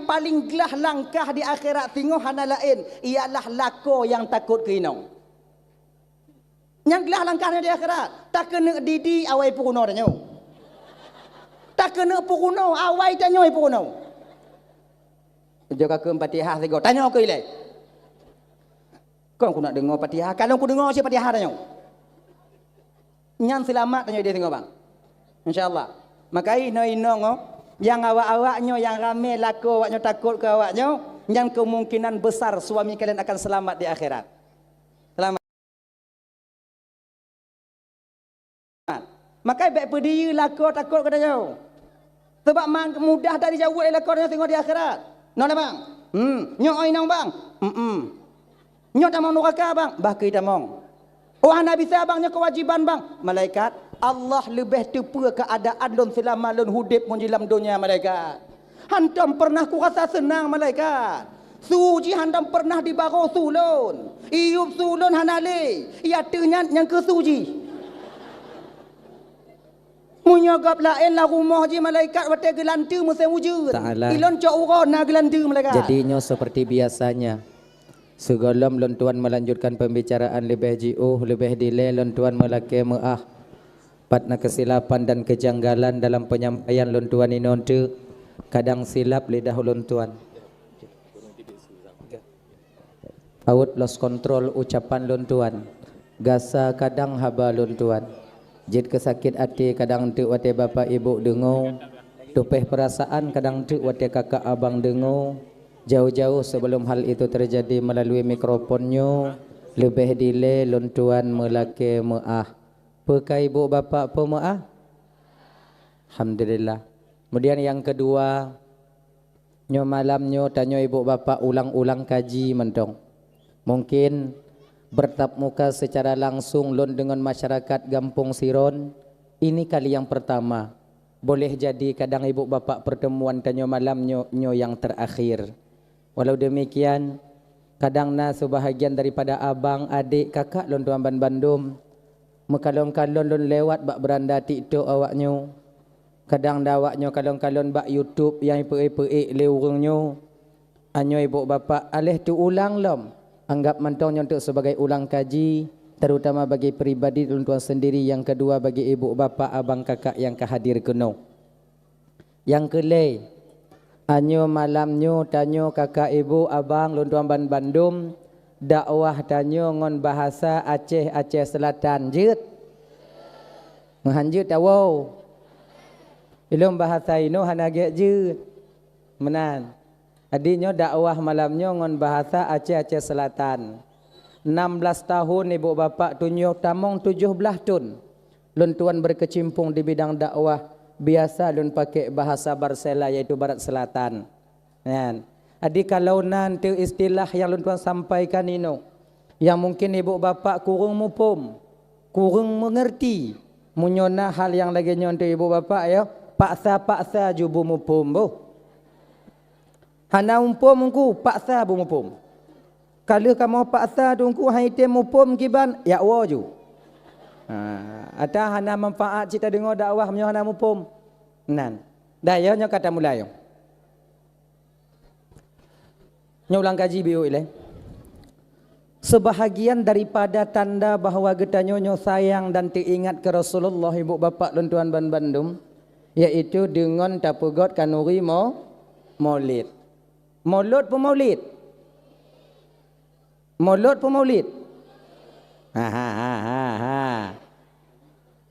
paling gelah langkah di akhirat tengok hana lain ialah lako yang takut keinong. Yang gelah langkahnya di akhirat tak kena didi awai puruno danyo. Tak kena puruno awai tanyo puruno. Jaga ke Fatihah sego tanya ke ilai. Kau aku nak dengar Fatihah. Kalau aku dengar siapa Fatihah tanya. Nyan selamat tanya dia tengok bang. Insya-Allah. Maka ino yang awak-awaknya yang ramai laku awaknya takut ke awaknya, yang kemungkinan besar suami kalian akan selamat di akhirat. Selamat. Maka baik pedih laku takut ke dia. Sebab mudah tak dijawab oleh laku dia tengok di akhirat. Nona bang. Nyok oi nang bang. Nyok tak mau neraka bang. Bah kita mong. Oh hana bisa bang nya kewajiban bang. Malaikat Allah lebih tepa keadaan lon selama lon hudip menjelam dunia malaikat. Hantam pernah ku rasa senang malaikat. Suji hantam pernah di baro sulun. Iup sulun hanale. Ya ternyat yang ke suji. Munyagap lain lah rumah je malaikat watai gelantu musim wujud. Ilon cok uron na gelantu malaikat. Jadinya seperti biasanya. Segalam lon tuan melanjutkan pembicaraan lebih jiuh, lebih delay lon tuan melaki meah. Patna kesilapan dan kejanggalan dalam penyampaian lon tuan ini tu kadang silap lidah lon tuan. Out lost control ucapan lon tuan. Gasa kadang haba lon tuan. Jid kesakit hati kadang tu wate bapa ibu dengo. Tupeh perasaan kadang tu wate kakak abang dengo. Jauh-jauh sebelum hal itu terjadi melalui mikrofonnya lebih delay lon tuan melaki meah. Pekai ibu bapa pemeah. Alhamdulillah. Kemudian yang kedua, nyo malamnyo tanyo ibu bapa ulang-ulang kaji mentong. Mungkin bertatap muka secara langsung lon dengan masyarakat Gampung Siron ini kali yang pertama. Boleh jadi kadang ibu bapa pertemuan tanyo malamnyo yang terakhir. Walau demikian, kadang na sebahagian daripada abang, adik, kakak lon tuan Bandung mekalon-kalon lon lewat bak beranda TikTok awaknyo. Kadang dawaknyo kalon-kalon bak YouTube yang ipe-ipe leurungnyo. Anyo ibu bapa alih tu ulang lom. Anggap mentongnya untuk sebagai ulang kaji, terutama bagi peribadi lon tuan sendiri, yang kedua bagi ibu bapa, abang, kakak yang kehadir kuno. Yang kelai anyo malamnyo tanyo kakak ibu abang lon tuan Bandung dakwah tanyo ngon bahasa Aceh Selatan jut. Menghanjut tawo. Ilum bahasa ino hanage jut. Menan. Adinyo dakwah malamnyo ngon bahasa Aceh Selatan. 16 tahun ibu bapa tunjuk tamong 17 tahun. Lon tuan berkecimpung di bidang dakwah. Biasa lun pakai bahasa Barsela yaitu Barat Selatan. Kan? Adi kalau nanti istilah yang lun tuan sampaikan ini yang mungkin ibu bapa kurang mupum, kurang mengerti. Munyona hal yang lagi nyonto ibu bapa ya, paksa jubu mupum bu. Hana umpum ku paksa bu mupum. Kalau kamu paksa dungku haitem mupum kiban ya waju. Ada hana manfaat kita dengar dakwah menyo hana mupum. Nan. Daya nya kata mulai. Nya ulang kaji biu ile. Sebahagian daripada tanda bahawa getanyo nyo sayang dan teringat ke Rasulullah ibu bapa lon tuan Bandung yaitu dengan tapugot kanuri maulid. Maulud pun maulid. Maulud pun maulid.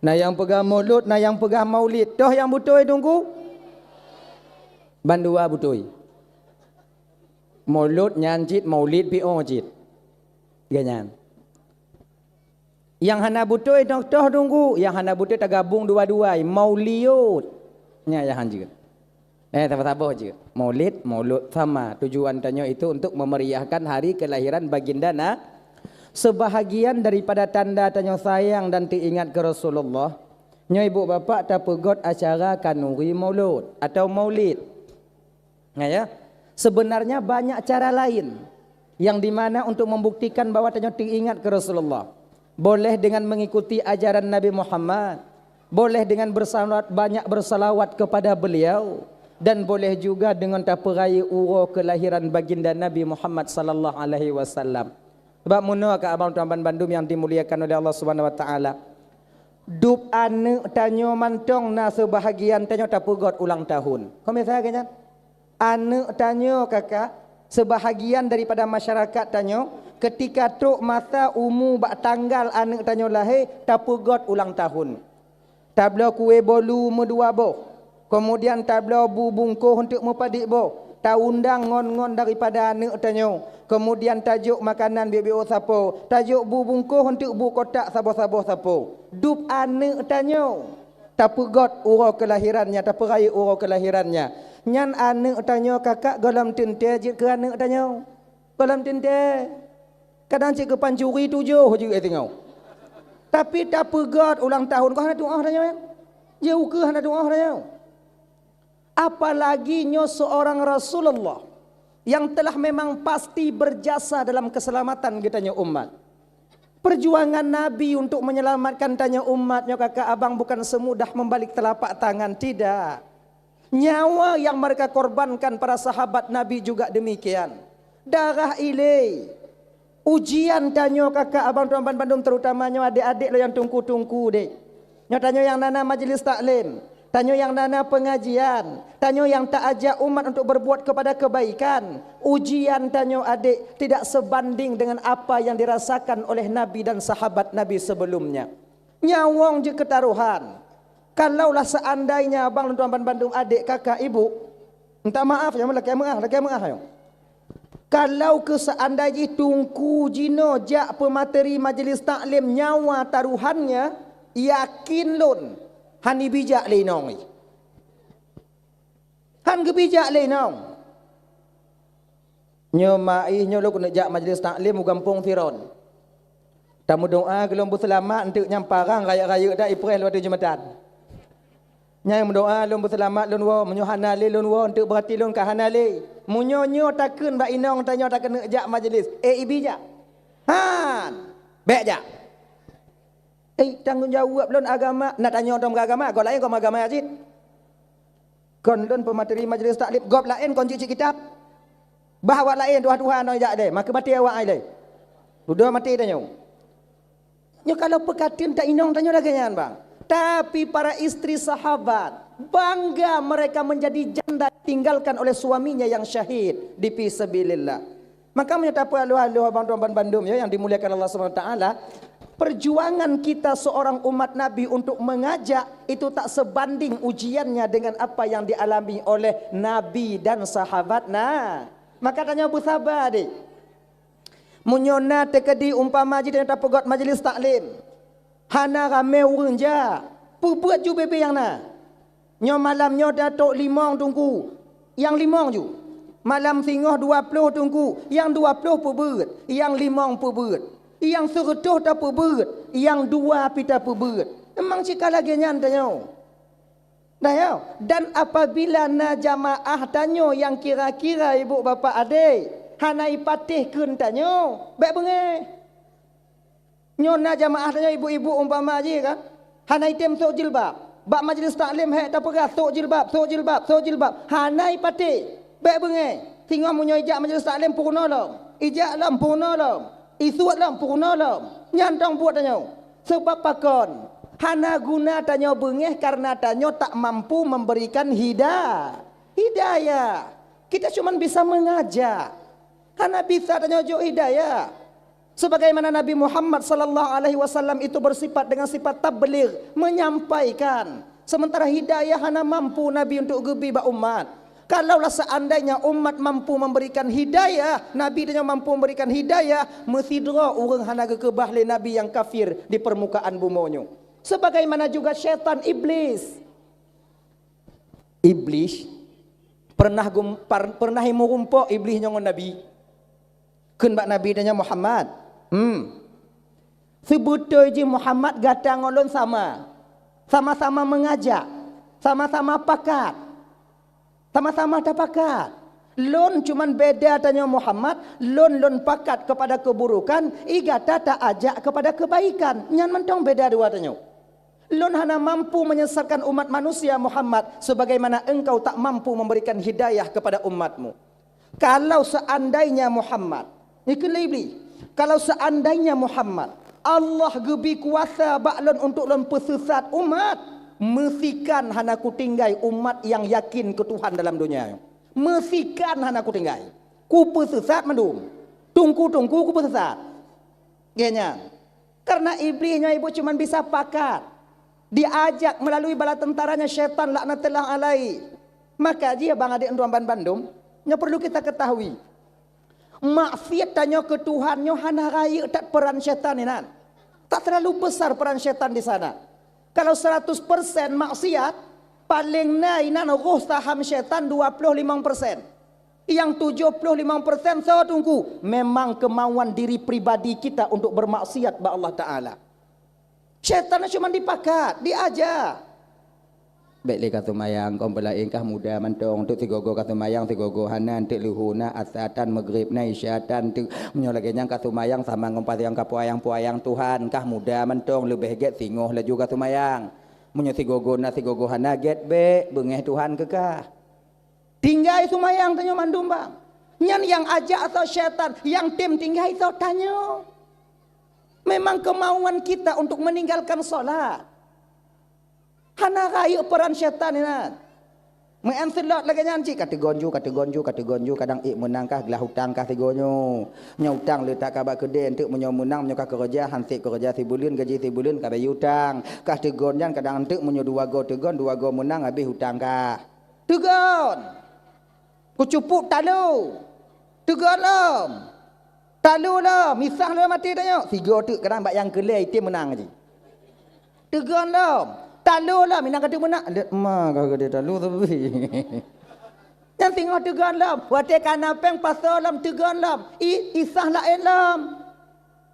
Nah yang pegang maulud, nah yang pegang maulid. Toh yang butoi tunggu. Bandua butoi. Maulud nyanjit, maulid pi ojit. Ganyan. Yang hana butoi toh tunggu, yang hana butoi tergabung dua-duai. Mauliud. Nya ya hanjir. Apa-apa je. Maulid, maulud sama. Tujuan tanya itu untuk memeriahkan hari kelahiran baginda sebahagian daripada tanda tanya sayang dan teringat ke Rasulullah. Nya ibu bapa tak pegot acara kanuri maulud atau maulid. Ya, sebenarnya banyak cara lain yang dimana untuk membuktikan bahawa tanya teringat ke Rasulullah. Boleh dengan mengikuti ajaran Nabi Muhammad. Boleh dengan banyak bersalawat kepada beliau. Dan boleh juga dengan taperaya uro kelahiran baginda Nabi Muhammad sallallahu alaihi wasallam. Sebab mun ka abang tuan Bandung yang dimuliakan oleh Allah Subhanahu wa taala. Dup ane tanyo mantong na sebahagian tanyo tapugot ulang tahun. Kau misalnya kan? Ane tanyo kakak sebahagian daripada masyarakat tanyo ketika tok masa umu bak tanggal ane tanyo lahir tapugot ulang tahun. Tablo kue bolu medua boh. Kemudian tablo bu bungkuh untuk mepadik boh. Ta undang ngon-ngon daripada anak tanyo. Kemudian tajuk makanan BBO sapo. Tajuk bu bungkuh untuk bu kotak sabo-sabo sapo. Dup anak tanyo. Ta pegot uro kelahirannya, ta peraya uro kelahirannya. Nyan anak tanyo kakak golam tente je ke anak tanyo. Golam tente. Kadang cik ke pancuri 7 je tengok. Tapi ta pegot ulang tahun kau hana doa tanyo. Jauh ke hana doa tanyo. Apalagi nyo seorang Rasulullah yang telah memang pasti berjasa dalam keselamatan kita nyo umat. Perjuangan Nabi untuk menyelamatkan tanya umat nyo kakak abang bukan semudah membalik telapak tangan, tidak. Nyawa yang mereka korbankan para sahabat Nabi juga demikian. Darah ilai. Ujian tanyo kakak abang tuan Bandung terutamanya adik-adik lo yang tungku-tungku dek. Nyo tanyo yang nana majlis taklim. Tanyo yang nana pengajian, tanyo yang tak ajak umat untuk berbuat kepada kebaikan. Ujian tanyo adik tidak sebanding dengan apa yang dirasakan oleh Nabi dan sahabat Nabi sebelumnya. Nyawang je ketaruhan. Kalaulah seandainya abang tuan Bandung adik kakak ibu, minta maaf ya laki maaf ayo. Kalau ke seandainya tungku jino jak pemateri majlis taklim nyawa taruhannya, yakin lun hani bijak lenong. Han ke bijak lenong. Nyo mai nyo lo kena jak majlis taklim gampung Firon. Tamu doa gelom berselamat untuk nyamparang raya-raya dak April waktu Jumatan. Nyai mendoa lon berselamat lon wo menyo hanale lon wo untuk berhati lon ka hanale. Munyo takun bak inong tanyo tak kena jak majlis. Bijak. Han. Bek jak. Tanggungjawab lon agama nak tanya orang agama, kau lain kau agama ajit. Kon lon pemateri majlis taklim, gop lain kon cici kitab. Bahawa lain Tuhan no jak deh, maka mati awak ai deh. Sudah mati dah nyo. Nyo kalau pekatin tak inong tanya lagi nyan bang. Tapi para istri sahabat bangga mereka menjadi janda tinggalkan oleh suaminya yang syahid di fisabilillah. Maka menyatakan alu-alu abang tuan Bandung ya yang dimuliakan Allah Subhanahu wa taala. Perjuangan kita seorang umat Nabi untuk mengajak itu tak sebanding ujiannya dengan apa yang dialami oleh Nabi dan sahabat. Nah, maka tanya Abu Sabar adik. Munyona tekedi umpama jadi tak pegot majlis taklim. Hana rame urang ja. Pupuat ju bebe yang na. Nyo malam nyo datuk 5 tunggu. Yang 5 ju. Malam singoh 20 tunggu. Yang 20 pebet. Yang 5 pebet. Yang 100 tak pebet. Yang 2 pita pebet. Memang cika lagi nyan tanyo. Dah. Dan apabila na jamaah tanyo yang kira-kira ibu bapa adik, hanai patih kun tanyo, baik bengai. Nyo na jamaah tanyo ibu-ibu umpama je kan. Hanai tem sok jilbab. Bak majlis taklim hek tak pegas sok jilbab. Hanai patih, baik bengai. Tengok munyo ijak majlis taklim purna lam. Ijak lam purna lam. Isuat lam purna lam. Nyantang buat tanyo. Sebab pakon. Hana guna tanyo bengeh karena tanyo tak mampu memberikan hidayah. Kita cuma bisa mengajak. Hana bisa tanyo jo hidayah. Sebagaimana Nabi Muhammad sallallahu alaihi wasallam itu bersifat dengan sifat tabligh, menyampaikan. Sementara hidayah hana mampu Nabi untuk gebi ba umat. Kalaulah seandainya umat mampu memberikan hidayah, Nabi dia mampu memberikan hidayah, mesti dra urang hana gekebah le Nabi yang kafir di permukaan bumonyo. Sebagaimana juga syaitan iblis. Iblis pernah murumpok iblis nyon Nabi. Kun bak Nabi dia Muhammad. Sebetul je Muhammad gatang olon sama. Sama-sama mengajak, sama-sama pakat. Sama-sama tak pakat. Lon cuman beda tanya Muhammad, lon pakat kepada keburukan, igata tak ajak kepada kebaikan. Nyan mentong beda dua tanya. Lon hana mampu menyesatkan umat manusia Muhammad sebagaimana engkau tak mampu memberikan hidayah kepada umatmu. Kalau seandainya Muhammad, kalau seandainya Muhammad Allah gebi kuasa baklon untuk lon pesesat umat, mesikan hana ku tinggai umat yang yakin ke Tuhan dalam dunia. Mesikan hana ku tinggai. Ku pesesat mandum. Tungku ku pesesat. Genya. Karena iblisnya ibu cuma bisa pakat. Diajak melalui bala tentaranya syaitan laknatullah alaihi. Maka dia bang adik Anduan Bandung, yang perlu kita ketahui. Maksiat tanya ke Tuhan nyo hana raya tak peran syaitan ni nan. Tak terlalu besar peran syaitan di sana. Kalau 100% maksiat, paling naik nan roh saham syaitan 25%. Yang 75% saya tunggu memang kemauan diri pribadi kita untuk bermaksiat ba Allah Taala. Syaitan cuma dipakat, diajar. Baiklah kata mayang kau belain kah muda mantong tu tigogo kata mayang tigogo hanan tu luhuna asatan maghrib na isyatan tu menyolagi yang kata mayang sama ngompat yang kapuayang Tuhan kah muda mantong lebih get singoh laju kata mayang menyo tigogo na tigogo hana get be bengeh Tuhan kekah tinggai sumayang tanya mandum bang nyan yang ajak atau syaitan yang tim tinggai itu tanya memang kemauan kita untuk meninggalkan solat. Hana rayu peran syaitan ni nak. Menganselot lagi nyanci kata gonju kadang menangkah gelah hutang kah tigonyo. Nya hutang letak kabak kedai untuk menyo menang menyo ka kerja hansik kerja tibulan gaji tibulan ka bayi hutang. Kah tegonjan kadang untuk menyo dua go menang habis hutang kah. Tegon. Ku cupuk talu. Tegon lom. Talu lom, misah lom mati tanya. Tiga tu kadang bak yang kelai tim menang je. Tegon lom. Talu lah, minang kata mana? Ma kau kata talu tapi. Yang tengok tegan lam, wate kanapeng pasal lam tegan lam. Isah lain lam.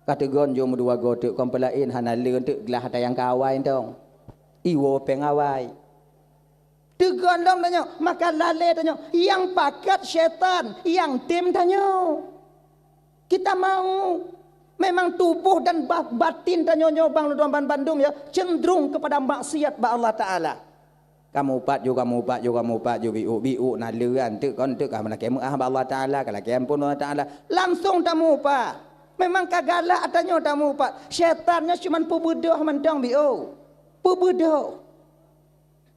Kata gon jom dua gotek kompelain hana leun tu gelah tayang kawai tong. Iwo pengawai. Tegan lam tanya, makan lale tanya, yang pakat syaitan, yang tim tanya. Kita mau memang tubuh dan batin dan nyonya bang Luduan Bandung ya cenderung kepada maksiat ba Allah Taala. Kamu upat juga biu na leuan tu kon tu ka mana kemu ba Allah Taala kala kem pun Allah Taala langsung tamu upat. Memang kagala atanyo tamu upat. Syaitannya cuma pebedoh mendang biu. Pebedoh.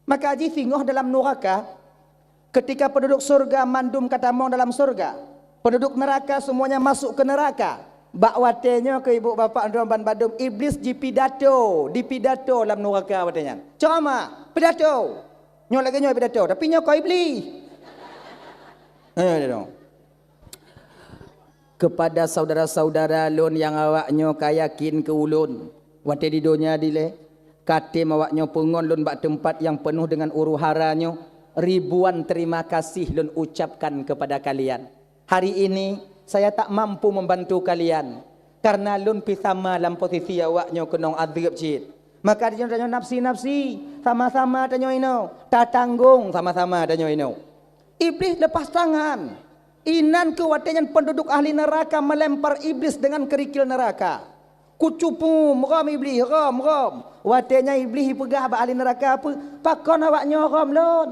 Maka haji singoh dalam neraka ketika penduduk surga mandum katamong dalam surga. Penduduk neraka semuanya masuk ke neraka. Bak watenya ke ibu bapa Anduan Bandung iblis di pidato dalam neraka watenya. Cuma pidato. Nyo lagi nyo pidato tapi nyo kau iblis. Kepada saudara-saudara lon yang awaknyo kayakin ke ulun. Wate di dunia dile katim awaknyo pengon lon bak tempat yang penuh dengan uruharanyo. Ribuan terima kasih lon ucapkan kepada kalian. Hari ini saya tak mampu membantu kalian karena lun pisama dalam posisi awaknya kenong adrib cid. Maka dia tanya nafsi sama-sama tanya ino, tak tanggung sama-sama tanya ino. Iblis lepas tangan. Inan ke watenya penduduk ahli neraka melempar iblis dengan kerikil neraka. Kucupu meram iblis ram. Watenya iblis pegah ba ahli neraka apa? Pakon awaknya ram lon.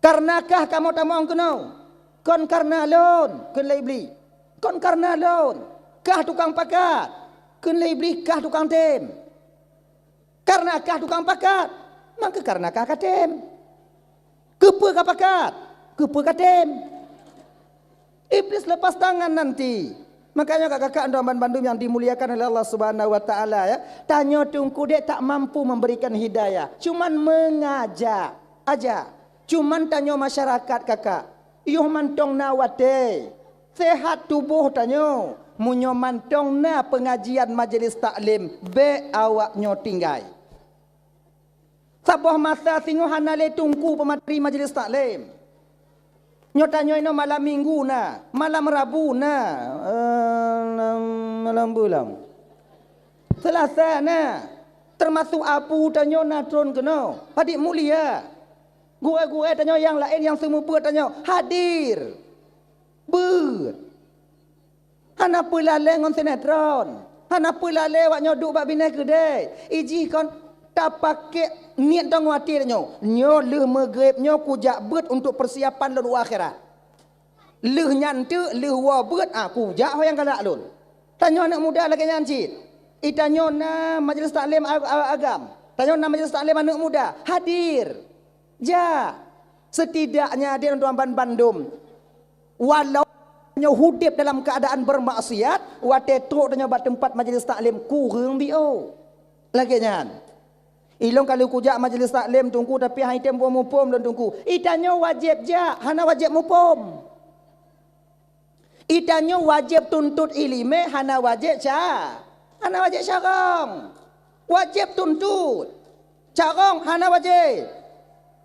Karenakah kamu tamang kenau? Kon karena lon, kun iblis. Kon karena lon, kah tukang pakat. Kun iblis kah tukang tem. Karena kah tukang pakat, maka karena kah katem. Kepa kah pakat, kepa katem. Iblis lepas tangan nanti. Makanya kakak-kakak Anduan Bandung yang dimuliakan oleh Allah Subhanahu Wa Taala ya, tanya tungku dia tak mampu memberikan hidayah, cuman mengajak aja. Cuman tanya masyarakat kakak. Yuh mantong na wate sehat tubuh tanyo munyo mantong na pengajian majelis taklim be awaknyo tinggai sabuh masa singo hanale tungku pemateri majelis taklim nyo tanyo ino malam minggu na malam rabu na malam bulan selasa na termasuk apu tanyo na tron keno hadik mulia. Gue tanya yang lain yang semua tanya hadir ber hana pulale ngon sinetron hana pulale wak nyoduk bak bina kedai iji kon tak pakai niat dalam hati nyo. Nyo leh maghrib nyo kujak bet untuk persiapan lalu akhirat. Leh nyante leh wa bet kujak yang galak lun. Tanya anak muda lagi nyancit. Itanyo na majlis taklim agam. Tanya na majlis taklim anak muda hadir. Ja. Setidaknya dia untuk Tuan Bandung. Walau nyo hudip dalam keadaan bermaksiat, wate truk tanya bat tempat majlis taklim kurang bio. Lagi nyan. Ilong kalau kujak majlis taklim tunggu tapi hai tempo mupom dan tunggu. Itanyo wajib ja, hana wajib mupom. Itanyo wajib tuntut ilime, hana wajib ca. Hana wajib carong. Wajib tuntut. Carong hana wajib.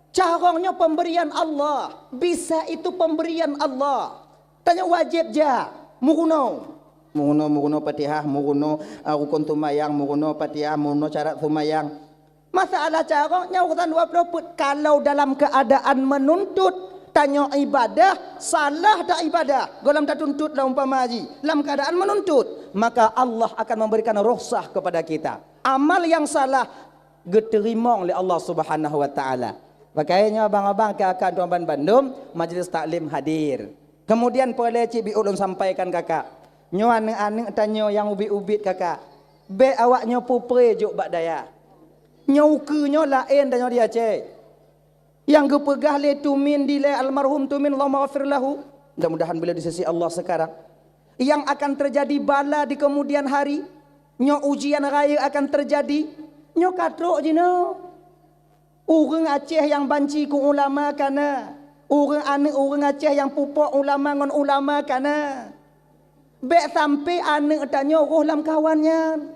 Carongnya pemberian Allah. Bisa itu pemberian Allah. Tanya wajib ja. Muguno. Muguno Fatihah, muguno rukun tumayang, muguno Fatihah, muguno syarat tumayang. Masalah carongnya urusan 20 put. Kalau dalam keadaan menuntut, tanya ibadah, salah tak ibadah. Golam tak tuntut lah umpama haji. Dalam keadaan menuntut, maka Allah akan memberikan rukhsah kepada kita. Amal yang salah diterima oleh Allah Subhanahu wa taala. Makanya abang-abang kakak Tuan Bandung majlis taklim hadir. Kemudian boleh Cik Biul sampaikan kakak. Nyo anek-anek tanya yang ubit-ubit kakak. Be awaknya pupre juk bak daya. Nyo ukenyo lain tanya dia cik. Yang gepegah le tumin dile almarhum tumin Allah maghfir lahu. Mudah-mudahan beliau di sisi Allah sekarang. Yang akan terjadi bala di kemudian hari. Nyo ujian raya akan terjadi. Nyo katrok jino. Orang Aceh yang banci ku ulama kana. Orang anak orang Aceh yang pupuk ulama ngon ulama kana. Bek sampai anak tanya roh lam kawannya.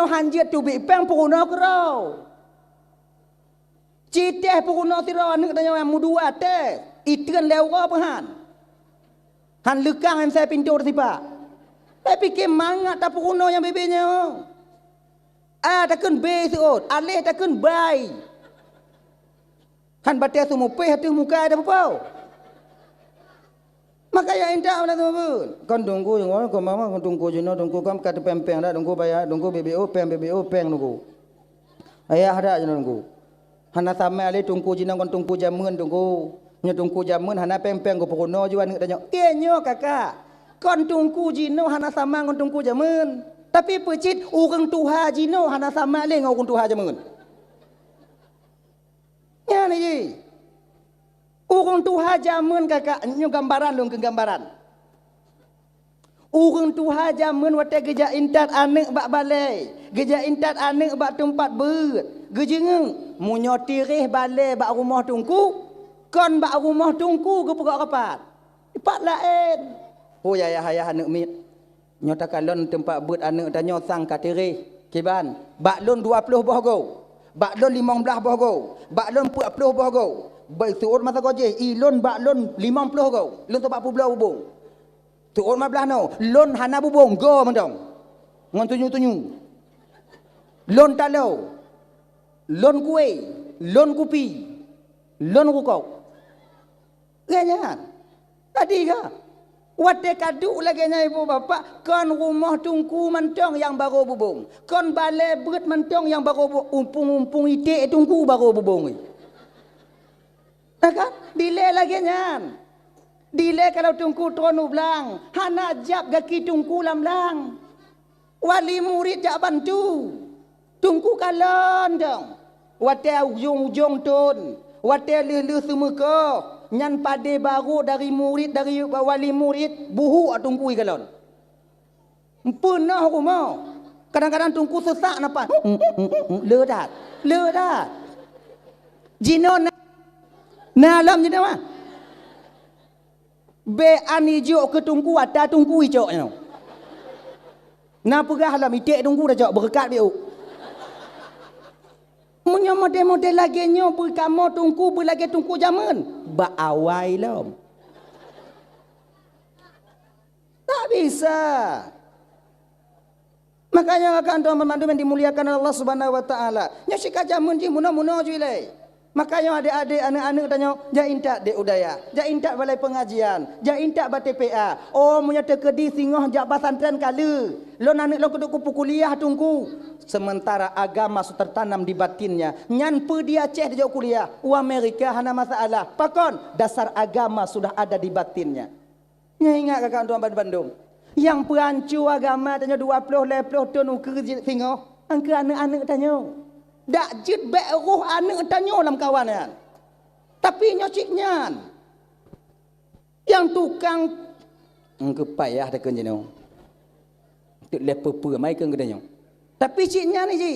Hanjit tu bipeng puruna kerau. Citeh puruna tira anak tanya yang mudua teh. Itren lewa pahan. Han lekang yang saya pintu tiba. Tapi ke mangat tak puruna yang bibirnya. Takkan be suot, alih takkan bai. Han batia semua peh hati muka ada apa? Makanya indah mana tu pun. Kan tunggu yang orang kau mama kan tunggu jenuh tunggu kam kata pempeng dah tunggu bayar tunggu BBO peng tunggu. Ayah ada jenuh tunggu. Hana sama ali tunggu jenuh kan tunggu jamun tunggu. Nyo tunggu jamun hana pempeng ko pokono juan tanya. Kenyo kakak. Kan tunggu jenuh hana sama kan tunggu jamun. Tapi pecit orang tuha jenuh hana sama le ngau orang tuha jamun. Ya ni. Urang tuha jamun kakak nyo gambaran long ke gambaran. Urang tuha jamun wate geja intat anek bak balai. Geja intat anek bak tempat ber. Gejengeng munyo tirih balai bak rumah tungku. Kon bak rumah tungku ke pegak rapat. Ipat lain. Oh ya anek mit. Nyo takalon tempat ber anek tanyo sang katirih. Kiban. Bak lon 20 bohgo. Bak lon 15 bohgo. Bak lon 40 bohgo. Baik turun masa gojeh, ilon bak lon 50 kau, lon tu 40 bubung. Turun 15 no, lon hana bubung go mendong. Ngon tunyu. Lon talau, lon kue, lon kupi, lon kukau. Ganya, tadi ka. Wate kadu lagi nya ibu bapa, kan rumah tungku mentong yang baru bubung, kan balai berat mentong yang baru umpung ide tungku baru bubung. Kan? Delay lagi nyan. Dile kalau tungku tronu belang. Hana jab gaki tungku lam lang. Wali murid jak bantu. Tungku kalon dong. Wate ujung-ujung tun. Wate lelu semeka. Nyan pade baru dari murid, dari wali murid. Buhu tungku kalon. Punah aku mau. Kadang-kadang tungku sesak napa. Ledat. Ledat. Jino na alam je mah. Be ani jo ke tungku ada tungku ijo no. Na pegah alam itek tungku dah jok berkat dia. Munyo model-model lagi nyo berkamo tungku berlagi tungku zaman. Ba awai lom. Tak bisa. Makanya akan tuan memandu yang dimuliakan Allah Subhanahu wa taala. Nya sika jamun ji muno-muno jile. Makanya adik-adik anak-anak tanya, jain tak dek udaya, jain tak balai pengajian, jain tak bat TPA. Oh punya terkedi singoh jak pesantren kala. Lo anak lo keduk kupu kuliah tunggu. Sementara agama sudah tertanam di batinnya. Nyan pe dia Aceh dia kuliah. Amerika hana masalah. Pakon dasar agama sudah ada di batinnya. Nya ingat kakak tuan Bandung. Yang perancu agama tanya 20 ton ukur singoh. Angka anak-anak tanya. Dak jid baik roh anak tanya dalam kawan kan. Tapi nyociknya yang tukang engke payah dak kenjeno. Tuk lepe mai ke ngedanyo. Tapi ciknya ni ji.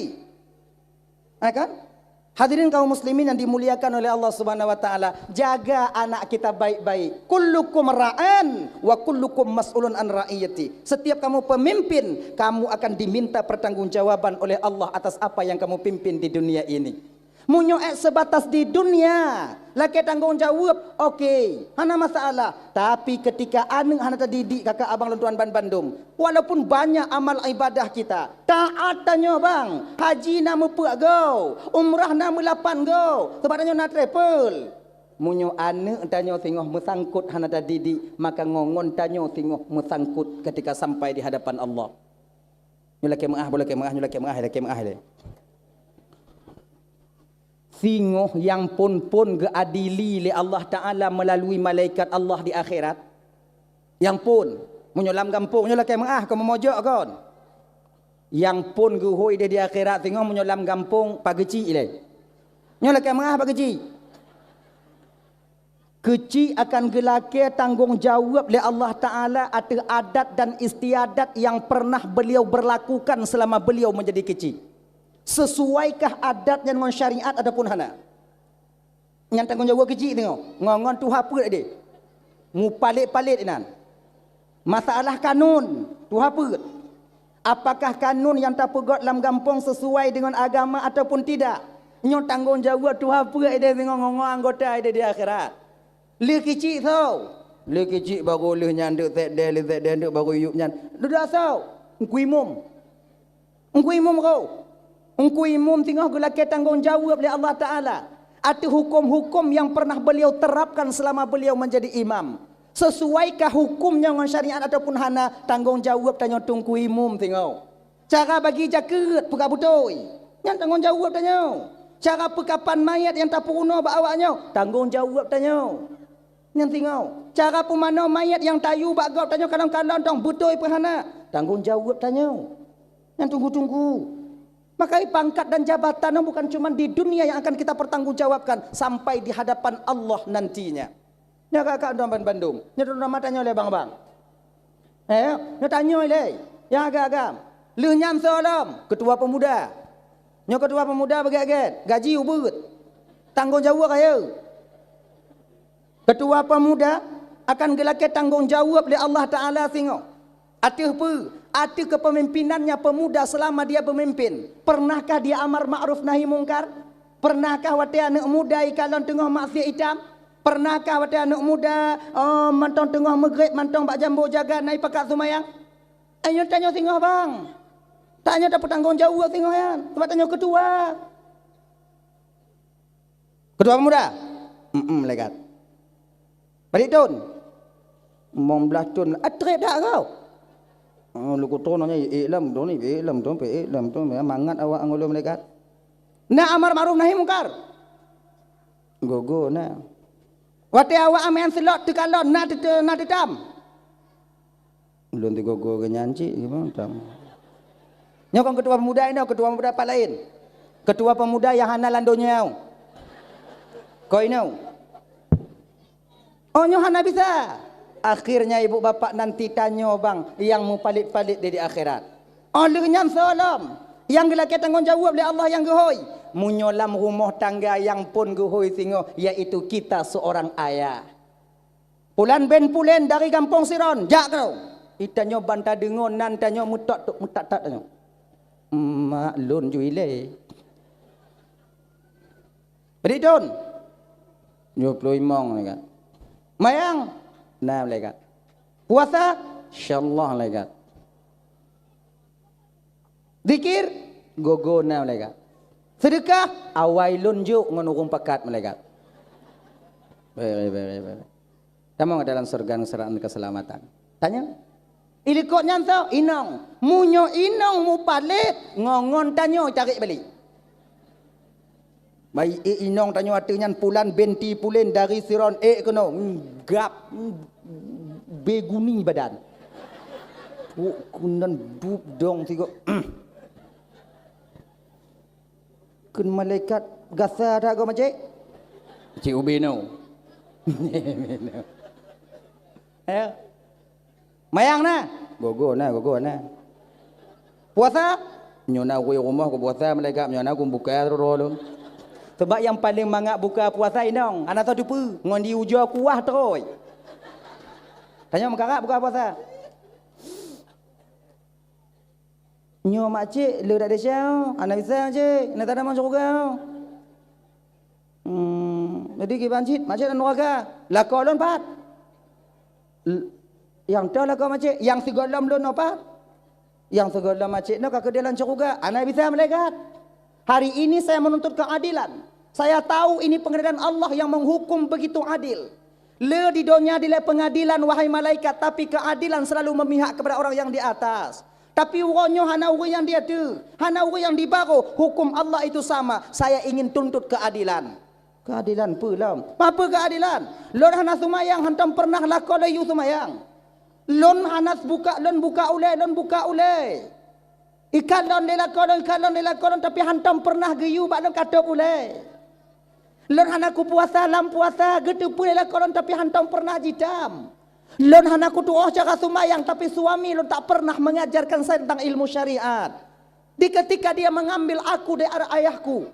Kan? Hadirin kaum muslimin yang dimuliakan oleh Allah Subhanahu wa taala, jaga anak kita baik-baik. Kullukum ra'an wa kullukum mas'ulun an ra'iyati. Setiap kamu pemimpin, kamu akan diminta pertanggungjawaban oleh Allah atas apa yang kamu pimpin di dunia ini. Munyo sebatas di dunia, laki tanggungjawab, okey, hana masalah. Tapi ketika anak hana terdidik kakak abang tuan Bandung, walaupun banyak amal ibadah kita, taat tanya bang, haji nama puak go, umrah nama 8 go, sebab tanya nak travel. Munyo anak tanya tengok mesangkut hana terdidik, maka ngongon tanya tengok mesangkut ketika sampai di hadapan Allah. Nyulake maah, boleh maah, nyulake maah, laki maah le. Singoh yang pun keadili oleh Allah Ta'ala melalui malaikat Allah di akhirat. Yang pun menyolam kampung, menyolam kemah, kamu mojok kan. Yang pun guhui dia di akhirat, singoh menyolam kampung pagi cik le. Menyolam kemah pagi cik. Kecil akan gelake tanggungjawab oleh Allah Ta'ala atas adat dan istiadat yang pernah beliau berlakukan selama beliau menjadi kecil. Sesuaikah adatnya dengan syariat ataupun hana? Yang tanggungjawab kecil tengok. Ngongon tu apa dia? Mu palit-palit inan. Masalah kanun tu apa? Apakah kanun yang tak pegot dalam kampung sesuai dengan agama ataupun tidak? Nyo tanggungjawab tu apa dia tengok ngongong anggota dia di akhirat. Le kecil tau. Le kecil baru le nyanduk tek dia baru yuk nyan. Dudak tau. Ngkuimum. Ngkuimum kau. Engkau imam tengah gelake tanggungjawab oleh Allah Ta'ala. Ada hukum-hukum yang pernah beliau terapkan selama beliau menjadi imam. Sesuaikah hukumnya dengan syariat ataupun hana? Tanggungjawab tanya tungku imam tengok. Cara bagi jaket buka butoi. Yang tanggungjawab tanya. Cara pekapan mayat yang tak puruna bawanya. Tanggungjawab tanya. Yang tengok. Cara pemana mayat yang tayu bagau tanya kadang-kadang tong butoi perhana. Tanggungjawab tanya. Yang tunggu-tunggu. Maka pangkat dan jabatan bukan cuma di dunia yang akan kita pertanggungjawabkan sampai di hadapan Allah nantinya. Ya kakak tuan Bandung. Ya tuan matanya oleh bang-bang. Ya tanya oleh. Ya agak-agak. Lu nyam solam ketua pemuda. Nya ketua pemuda bagi-bagi gaji ubud. Tanggungjawab kaya. Ketua pemuda akan gelake tanggungjawab oleh Allah Taala tengok. Atih apa? Ada kepemimpinannya pemuda selama dia pemimpin. Pernahkah dia amar ma'ruf nahi mungkar? Pernahkah wate anak muda ikalon tengah maksiat hitam? Pernahkah wate anak muda mantong tengah maghrib mantong bak jambu jaga naik pakat sumayang? Ayo tanya tengah bang. Tanya dapat tanggungjawab tengah ya. Sebab tanya ketua. Ketua pemuda? Lekat. Balik tun. 15 tun. Atrep dah kau. Lu kutu nanya iklam tu ni iklam tu mangat awak angolo malaikat. Na amar ma'ruf nahi mungkar. Gogo na. Wate awak amen selot tu kalon na tetam. Belum tu gogo ke nyanci gimana tam. Nyokong ketua pemuda ini, ketua pemuda apa lain? Ketua pemuda yang hana landonya. Kau ini. Oh nyo hana bisa. Akhirnya ibu bapak nanti tanya bang yang mu palit-palit di akhirat. Oleh nyam salam. Yang gelak tanggung jawab oleh Allah yang gehoi. Munyolam rumah tangga yang pun gehoi singo yaitu kita seorang ayah. Pulan ben pulen dari kampung Siron. Jak kau. Itanyo banta dengon nan tanyo mutak tak tanyo. Maklun juile. Beridon. 25 lekat. Mayang 6 lekat. Puasa insyaallah lekat. Zikir gogo 6 lekat. Sedekah awailun juk ngon urung pakat malaikat. Baik. Tamang dalam surga seraan keselamatan. Tanya. Ilikot nyantau inong. Munyo inong mu palit ngongon tanyo tarik balik. Baik inong tanyo artinya pulan benti pulen dari Siron keno gap beguni badan. Kunan bub dong tigo. Kun malaikat gasa dah go macik. Cik ubi no. Ayo. Mayang na. Gogo na. Puasa? Nyona ku rumah ku puasa malaikat nyona ku buka rolo. Sebab yang paling mangak buka puasa inong, anak tahu tu ngon di ujo kuah teroi. Tanya mengkarak buka puasa. Nyo makcik le dak desiau, anak bisa cik, nak tak ada masuk surga. Jadi ki banjit, makcik dan neraka. Lako lon pat. Yang tahu lako makcik, yang segolam lon apa? Yang segolam makcik nak ke dalam surga, anak bisa malaikat. Hari ini saya menuntut keadilan. Saya tahu ini pengadilan Allah yang menghukum begitu adil. Le di dunia di pengadilan wahai malaikat, tapi keadilan selalu memihak kepada orang yang di atas. Tapi uronyo hana uri yang dia tu, hana uri yang dibaru. Hukum Allah itu sama. Saya ingin tuntut keadilan. Keadilan pulam. Apa keadilan? Lon hana sumayang hantam pernah lakon layu sumayang. Lon hanas buka ulai. Ikan lon dilakon tapi hantam pernah geyu bak lon kata ulai. Lon hana ku puasa lam puasa getu pun dilakon tapi hantam pernah jitam. Lon hanaku tuh cara sumayang tapi suami lon tak pernah mengajarkan saya tentang ilmu syariat. Di ketika dia mengambil aku dari arah ayahku,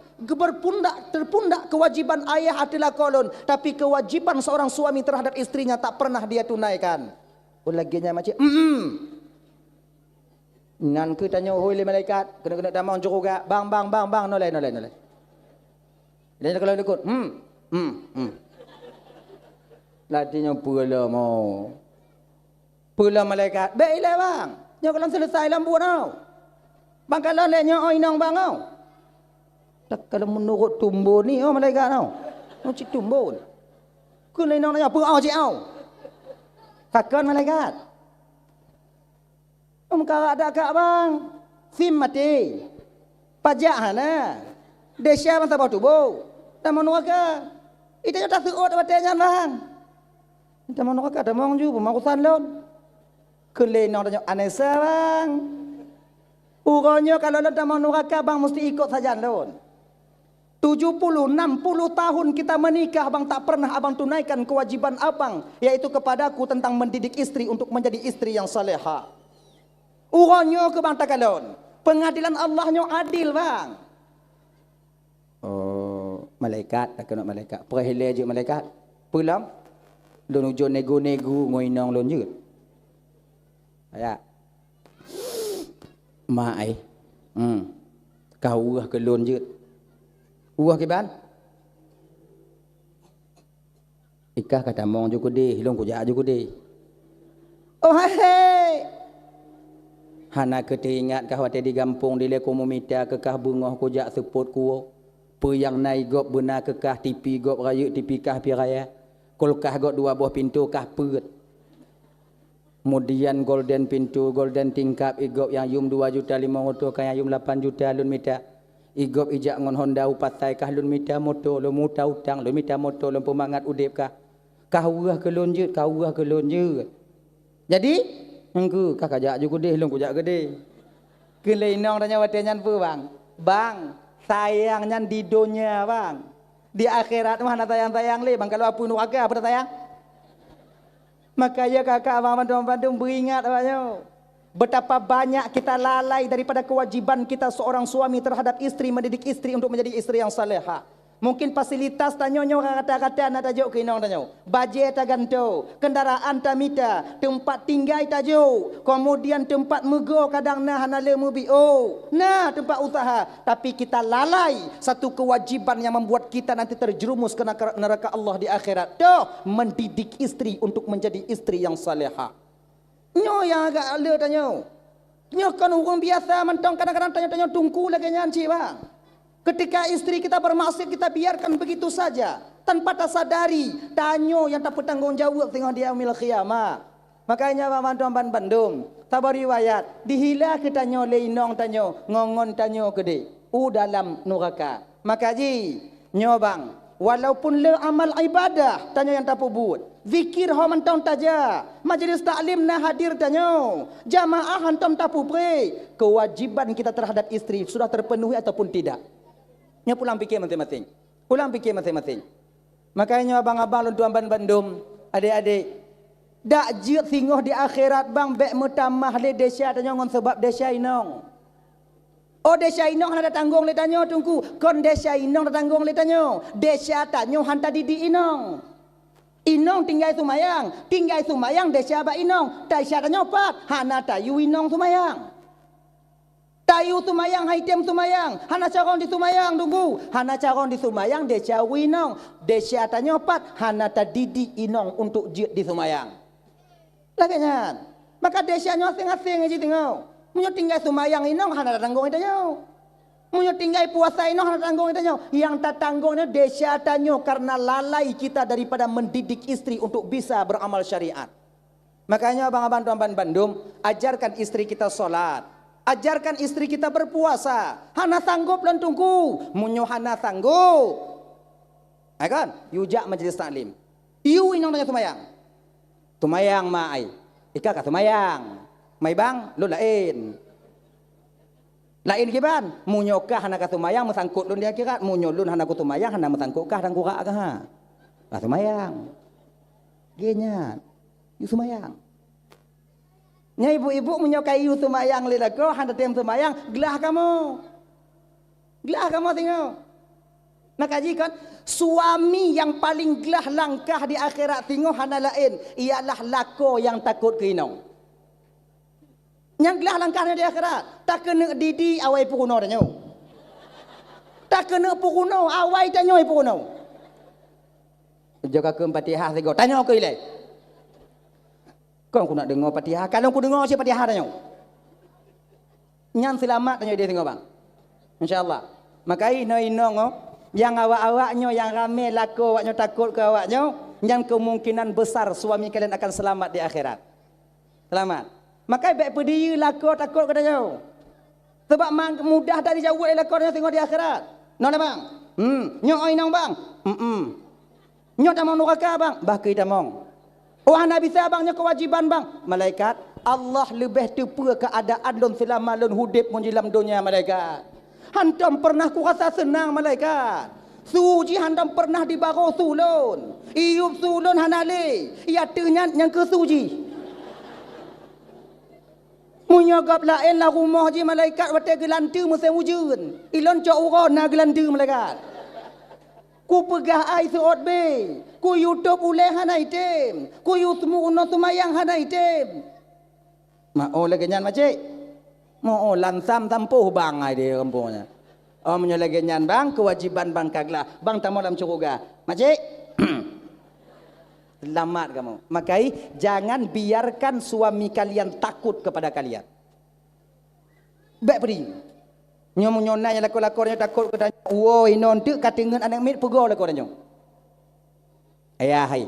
terpundak kewajiban ayah adalah kolon, tapi kewajiban seorang suami terhadap istrinya tak pernah dia tunaikan. Ulaginya macam ngan ku tanya hoi le malaikat, kena damang juga. Bang nolai. Dia kalau ikut latinya pula mau. Pula malaikat. Baiklah bang. Nyo kalau selesai lambu tau. Bang kalau leknya inang bang tau. Tak kalau menurut tumbuh ni malaikat tau. Mau cik tumbuh. Kun inang nanya apa cik tau. Takkan malaikat. Karak ada kak bang. Sim mati. Pajak hana. Desya masa bau tubuh. Dan menuaka. Itu tak suut batanya bang. Kita mau nak ada mau ju pemakusan lon. Kelenong tanya anesa bang. Uronyo kalau lon tak mau neraka bang mesti ikut saja lon. 70, 60 tahun kita menikah bang tak pernah abang tunaikan kewajiban abang yaitu kepadaku tentang mendidik istri untuk menjadi istri yang salehah. Uronyo ke bang takalon. Pengadilan Allahnya adil bang. Oh, malaikat tak kena malaikat. Perhile je malaikat. Pulang lon ujo nego-nego ngoinong lon je. Ya. Mai. Kau ke lon je. Uah ke ban? Ikah kata mong jo kudi, hilong ko ja jo kudi. Oh hei. Hana keteringat kah wate di kampung di le komumita kekah bungah ko ja sepot kuo. Pe yang nai gop benar kekah tipi gop rayu tipi kah pi raya. Kolkah got 2 buah pintu kah peut. Kemudian golden pintu, golden tingkap igop yang yum 2.500.000 kah yang yum 8 juta lun mita. Igop ijak ngon Honda upatai kah lun mita moto, lun muta utang, lun mita moto, lun pemangat udip kah. Kawah ke lonjut. Jadi, engku kakak juga gede, long kujak gede. Keleinong tanya watenyan pu bang. Bang, sayangnya di dunia bang. Di akhirat mana tayang-tayang le bang. Kalau apa nuaga apa tayang? Makanya kakak abang bandung beringat abangnya. Betapa banyak kita lalai daripada kewajiban kita seorang suami terhadap istri, mendidik istri untuk menjadi istri yang salehah. Mungkin fasilitas tanyo kata-kata nak tajuk ke inong tanyo. Bajet taganto, kendaraan tamita, tempat tinggal tajuk, kemudian tempat mego kadang nah hanale mubi. Oh, nah tempat usaha. Tapi kita lalai satu kewajiban yang membuat kita nanti terjerumus ke neraka Allah di akhirat. Tuh, mendidik istri untuk menjadi istri yang salehah. Nyo yang agak ale tanyo. Nyo kan orang biasa mentong kadang-kadang tanyo tungku lagi nyanci bang. Ketika istri kita bermaksud kita biarkan begitu saja tanpa tak sadari tanyo yang tak bertanggung jawab tengok dia yaumil qiyamah. Makanya Bandung Bandung sabar riwayat dihila kita tanyo leinong tanyo ngongon tanyo gede dalam neraka. Maka ji nyobang walaupun le amal ibadah tanyo yang tak buat zikir ho mentong taja majlis taklim nah hadir tanyo jamaah hantam tak pre kewajiban kita terhadap istri sudah terpenuhi ataupun tidak. Nya pulang fikir masing-masing. Pulang fikir masing-masing. Makanya abang-abang tuan Bandung, adik-adik, dak jiut singoh di akhirat bang bek mutamah le desa tanyo ngon sebab desa inong. Oh desa inong ada tanggung le tanyo tungku. Kon desa inong ada tanggung le tanyo. Desa tanyo hanta didi inong. Inong tinggal sumayang desa ba inong. Desa tanyo pak hana tayu inong sumayang. Tayu sumayang, haitem sumayang, hana caron di sumayang tunggu, hana caron di sumayang, desa winong, desa tanyopat, hana tadidi inong untuk jid di sumayang. Laganya, maka desa nyo asing-asing aja tinggal, munyo tinggal sumayang inong, hana tanggung itu nyo, munyo tinggal puasa inong, hana tanggung itu nyo, yang tak tanggungnya desa tanyo karena lalai kita daripada mendidik istri untuk bisa beramal syariat. Makanya abang-abang tuan Bandung, ajarkan istri kita solat. Ajarkan istri kita berpuasa. Hana sanggup lan tunggu. Munyo hana sanggup. Kan? Yujak majlis taklim. Iu inong nanya tumayang. Tumayang mai. Ika ka tumayang. Mai bang, lu lain. Lain kiban. Munyo ka hana ka tumayang mesangkut lun dia kira. Munyo lun hana ku tumayang hana mesangkut ka dan ku ka ha. Ka tumayang. Genya. Yu tumayang. Nya ibu-ibu menyokai iu tumayang lelako handa tem tumayang gelah kamu tengok. Maka jika suami yang paling gelah langkah di akhirat tengok handa lain ialah lako yang takut ke inong. Yang gelah langkahnya di akhirat tak kena didi awai pukuno tanyo. Tak kena pukuno awai tanyo pukuno. Jaga ke Fatihah sego tanyo ke ile. Kau aku nak dengar Fatihah. Kalau aku dengar siapa Fatihah tanya. Nyan selamat tanya dia tengok bang. InsyaAllah. Maka inong yang awak-awaknya yang ramai laku awaknya takut ke awaknya, yang kemungkinan besar suami kalian akan selamat di akhirat. Selamat. Maka baik pedih laku takut ke tanya. Sebab mudah dari jauh laku tengok di akhirat. Nona bang. Nyok inong bang. Nyok tak mau neraka bang. Bah kita mong. Wah Nabi saya bangnya kewajiban bang. Malaikat Allah lebih tepa keadaan lon selama lon hudip menjelam dunia malaikat. Hantam pernah ku rasa senang malaikat. Suji hantam pernah di baro sulun. Iup sulun hanale. Ia ternyat yang ke suji. Munyagap lain lah rumah je malaikat wate gelantu musim hujan. Ilon cak uron na gelantu malaikat. Ku pegah ai seot be. Ku YouTube uleh hana item. Ku YouTube uno tumayang hana item. Ma lagi nyan macik. Ma lansam tampuh bang ai dia kampungnya. Menyo lagi nyan bang kewajiban bang kaglah. Bang tamu dalam curuga. Macik. Selamat kamu. Makai jangan biarkan suami kalian takut kepada kalian. Baik beri. Nyomu nyonanya laku-lakunya takut ke tanya. Woi non tu katingan anak mit pego laku tanya. Ayah hai.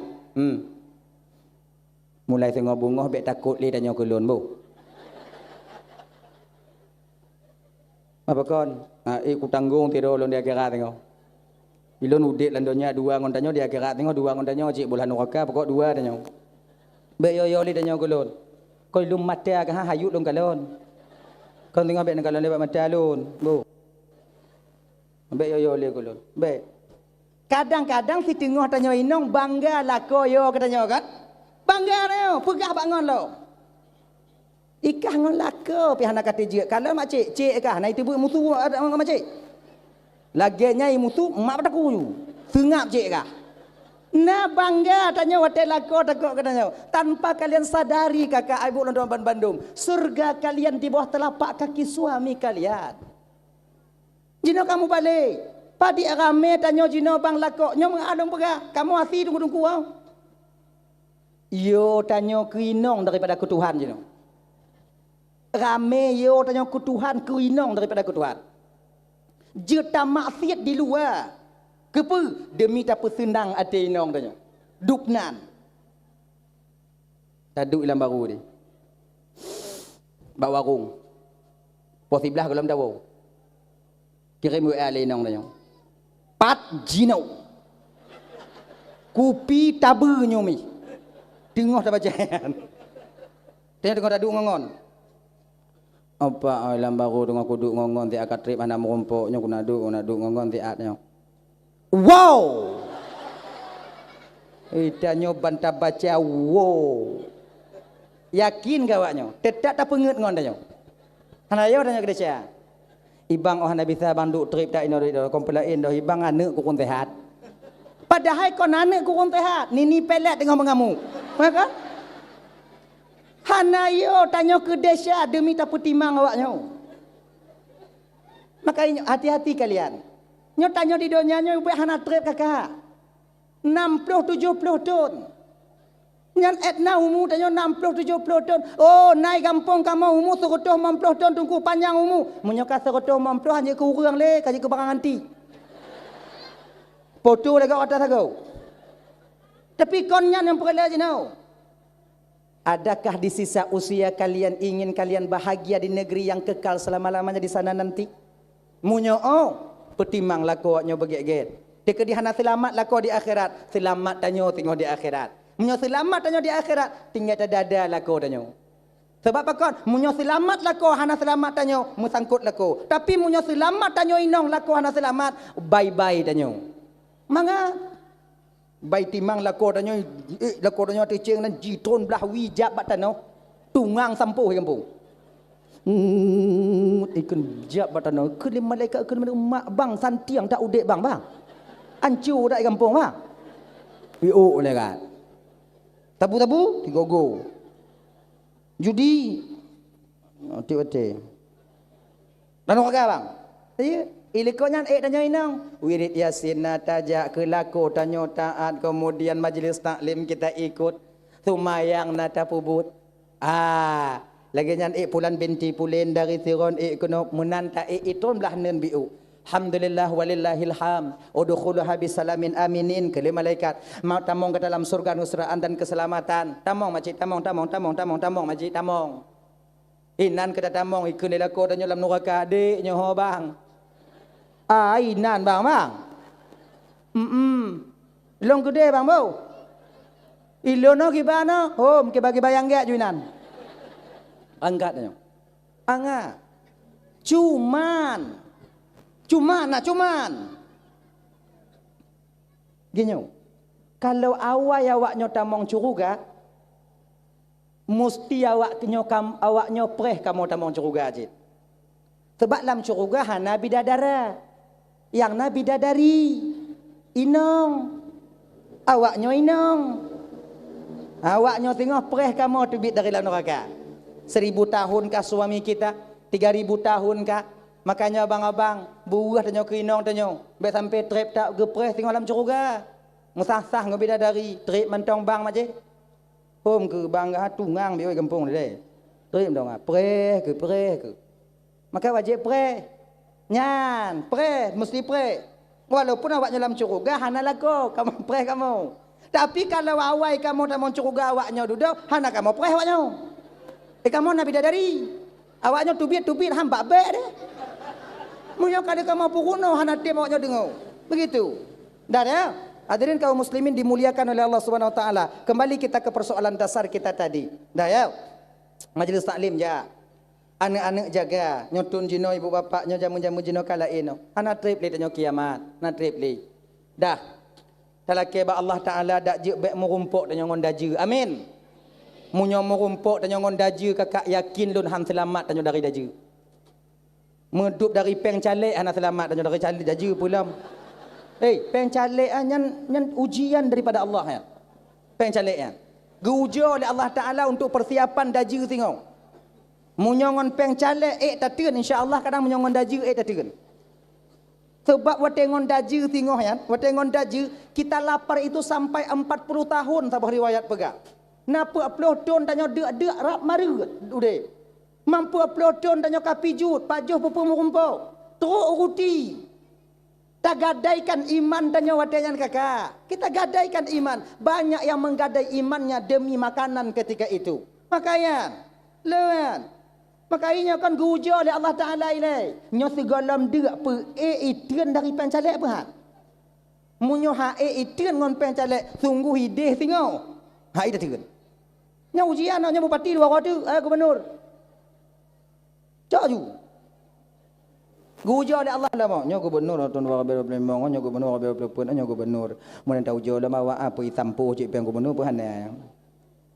Mulai tengok bunga bet takut li tanya ke lon bu. Apa kon? Ku tanggung tidur lon dia kira tengok. Ilon udik landonya dua ngontanyo di akhirat tengok dua ngontanyo cik bulan neraka pokok dua tanyo. Be yo li tanyo kulon. Kau lum mata ke hayut lum kalon. Kau tengok be kalon lebat mata lun. Bu. Be yo li kulon. Be. Kadang-kadang si tengok tanyo inong bangga lako yo katanya kan. Bangga yo, pegah bangon lo. Ikah ngon lako pi hana kata je. Kalau mak cik kah nai tibu musuh ada mak cik. Lagenya musuh mak pada kuyu. Sengap cik kah. Nah bangga tanya watai lako takut katanya. Tanpa kalian sadari kakak ibu dan Bandung, surga kalian di bawah telapak kaki suami kalian. Jino kamu balik. Padi rame tanya jino bang lako nyo mengadong pegah. Kamu hati tunggu-tunggu kau. Yo tanya keinong daripada ku Tuhan jino. Rame yo tanya ku Tuhan keinong daripada ku Tuhan. Juta maksiat di luar. Kepa demi tak senang ate inong tanya. Duknan. Taduk dalam baru ni. Bak warung. Pos sebelah dalam dawo. Kirim WA le inong tanya. Pat jino. Kupi tabu nyomi. Tengok tak bacaan. Tengok taduk ngongon. Apa alam baru dengan kuduk ngongon ti akad trip anak merumpuknya kunaduk ngongon ti atnya. Wow. Idanyo bantah baca wow. Yakin gawaknya? Tetap tak penget ngon danyo. Hanayo danyo kedecia. Ibang oh hana bisa banduk trip tak ino do komplain do ibang aneuk ku kun sehat. Padahal kon aneuk ku kun sehat, nini pelet tengah mengamuk. Maka hanayo tanyo ke desa demi tak petimang awaknya. Makanya hati-hati kalian. Nyo tanyo di dunia nyo buat hana trip kakak. 60-70 ton. Nyan etna umu tanyo 60-70 ton. Oh naik kampung kamu umu 150 ton tunggu panjang umu. Munyo ka 150 hanya ke urang le kaji ke barang anti. Foto lega atas aku. Tapi konnya yang perlu aja know. Adakah di sisa usia kalian ingin kalian bahagia di negeri yang kekal selama-lamanya di sana nanti? Munyo petimang lakuannya begit-git. Teka di hana selamat laku di akhirat. Selamat tanyo tengok di akhirat. Munyo selamat tanyo di akhirat. Tinggal dada laku tanyo. Sebab apa kon? Munyo selamat laku hana selamat tanyo musangkut laku. Tapi munyo selamat tanyo inong laku hana selamat. Bye-bye tanyo. Manga baik timang lako danyo teceng dan jitron belah wijab batano tungang sampuh kampung ikun jab batano ke malaikat ke mak bang santiang tak udek bang ancu dak kampung bang io le kan tabu-tabu digogo judi ote-ote dan orang bang iya ilikonya tanyo inang wirid yasin tajak kelako tanyo taat kemudian majlis taklim kita ikut sumayang nata pubut lagi nyan pulan binti pulen dari siron kuno menanta itun belah nen biu alhamdulillah walillahil ham udkhuluha bisalamin aminin ke malaikat mau tamong ke dalam surga nusraan dan keselamatan tamong majid tamong majid tamong inan ke tamong ikun lako tanyo dalam neraka dik nyoho bang inan bang. Long gede bang bau. Ilono gimana? Hom ke bagi bayang gak juinan. Angkat nyo. Anga. Cuman. Gini. Kalau awaknya tamong curuga, mesti awaknya preh kamu tamong curuga aja. Sebab dalam curuga hana bidadara. Yang Nabi dadari inong awaknya inong awaknya tengok pereh kamu tubit dari dalam neraka 1000 tahun kah suami kita 3000 tahun kah makanya abang-abang buah tanyo ke inong tanyo be sampai trip tak gepreh tengok dalam curuga musah-sah ngobidadari trip mentong bang maje hom ke bangga tungang bioi kampung deh trip dong preh ke maka wajib preh nyan, pre, mesti pre. Walaupun awaknya dalam curuga, hana lako, kamu pre kamu. Tapi kalau awai kamu dalam curuga awaknya duduk, hana kamu pre awaknya. Kamu nabi dadari. Awaknya tubit hamba be deh. Munyo kada kamu pukuno hana tim awaknya dengo. Begitu. Dah ya? Hadirin kaum muslimin dimuliakan oleh Allah Subhanahu wa taala. Kembali kita ke persoalan dasar kita tadi. Dah ya? Majlis taklim ja. Anak-anak jaga, nyotun jino ibu bapak, nyo jamu-jamu jino kala ino. Ana trip li tanyo kiamat, na trip li. Dah. Talake ba Allah taala dak je bek merumpuk tanyo ngon daju. Amin. Munyo merumpuk tanyo ngon daju kakak yakin lun han selamat tanyo dari daju. Medup dari peng calek ana selamat tanyo dari calek daju pula. Peng calek nyan ujian daripada Allah ya. Peng calek ya. Diuji oleh Allah Taala untuk persiapan daju tengok. Munyongon peng calek tak teun insya-Allah kadang munyongon daju tak teun. Sebab watengon daju tengok ya, watengon daju kita lapar itu sampai 40 tahun sabah riwayat pegak. Napa uploadon tanyo deuk-deuk rap maru ude. Mampu uploadon tanyo kapijut, pajuh pupu murumpau. Teruk ruti. Tak gadaikan iman tanyo watengan kakak. Kita gadaikan iman. Banyak yang menggadai imannya demi makanan ketika itu. Makanya, lewan. Makanya kan diuji oleh Allah Ta'ala ini. Nyo segalam deuk pe itian dari pencalek apa? Munyo ha itian ngon pencalek sungguh hideh tengok. Ha ida teun. Nya ujian nya bupati dua kota, gubernur. Cak ju. Gujo oleh Allah lama. Nya gubernur tahun 2025, nya gubernur 2020, nya gubernur. Mun tahu jo lama wa apa itampu cik peng gubernur pun hana.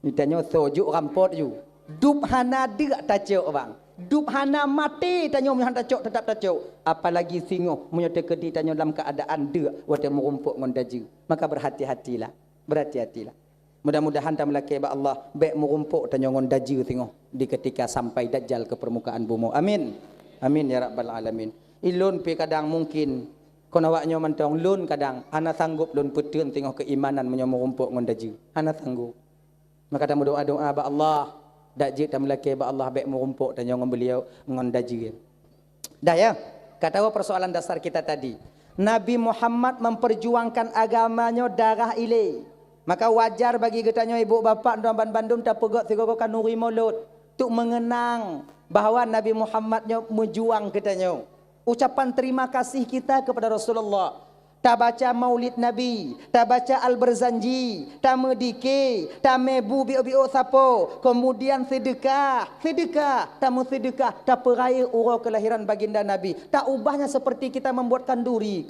Ditanya sojuk rampot ju. Dup hana deuk tacuk bang. Dup hana mati tanyo mun tacuk tetap tacuk. Apalagi singoh mun tekedi tanyo dalam keadaan deuk wate merumpuk ngon daju. Maka berhati-hatilah. Berhati-hatilah. Mudah-mudahan tak melaki ba Allah baik merumpuk tanyo ngon daju singoh di ketika sampai dajjal ke permukaan bumi. Amin. Amin ya rabbal alamin. Ilun pi kadang mungkin kono awaknyo mentong lun kadang ana sanggup lun puteun tengok keimanan menyo merumpuk ngon daju. Ana sanggup. Maka kita doa-doa ba Allah dak je tam laki ba Allah baik merumpuk dan ngon beliau ngon daju. Dah ya. Kata persoalan dasar kita tadi. Nabi Muhammad memperjuangkan agamanya darah ile. Maka wajar bagi getanyo ibu bapa dan bandum tak pegot sigokan nuri mulut untuk mengenang bahawa Nabi Muhammadnya menjuang katanya. Ucapan terima kasih kita kepada Rasulullah. Tak baca maulid Nabi, tak baca Al-Barzanji, tak medike, tak mebu biu-biu sapo, kemudian sedekah, tak sedekah, tak peraya urau kelahiran baginda Nabi. Tak ubahnya seperti kita membuat kenduri.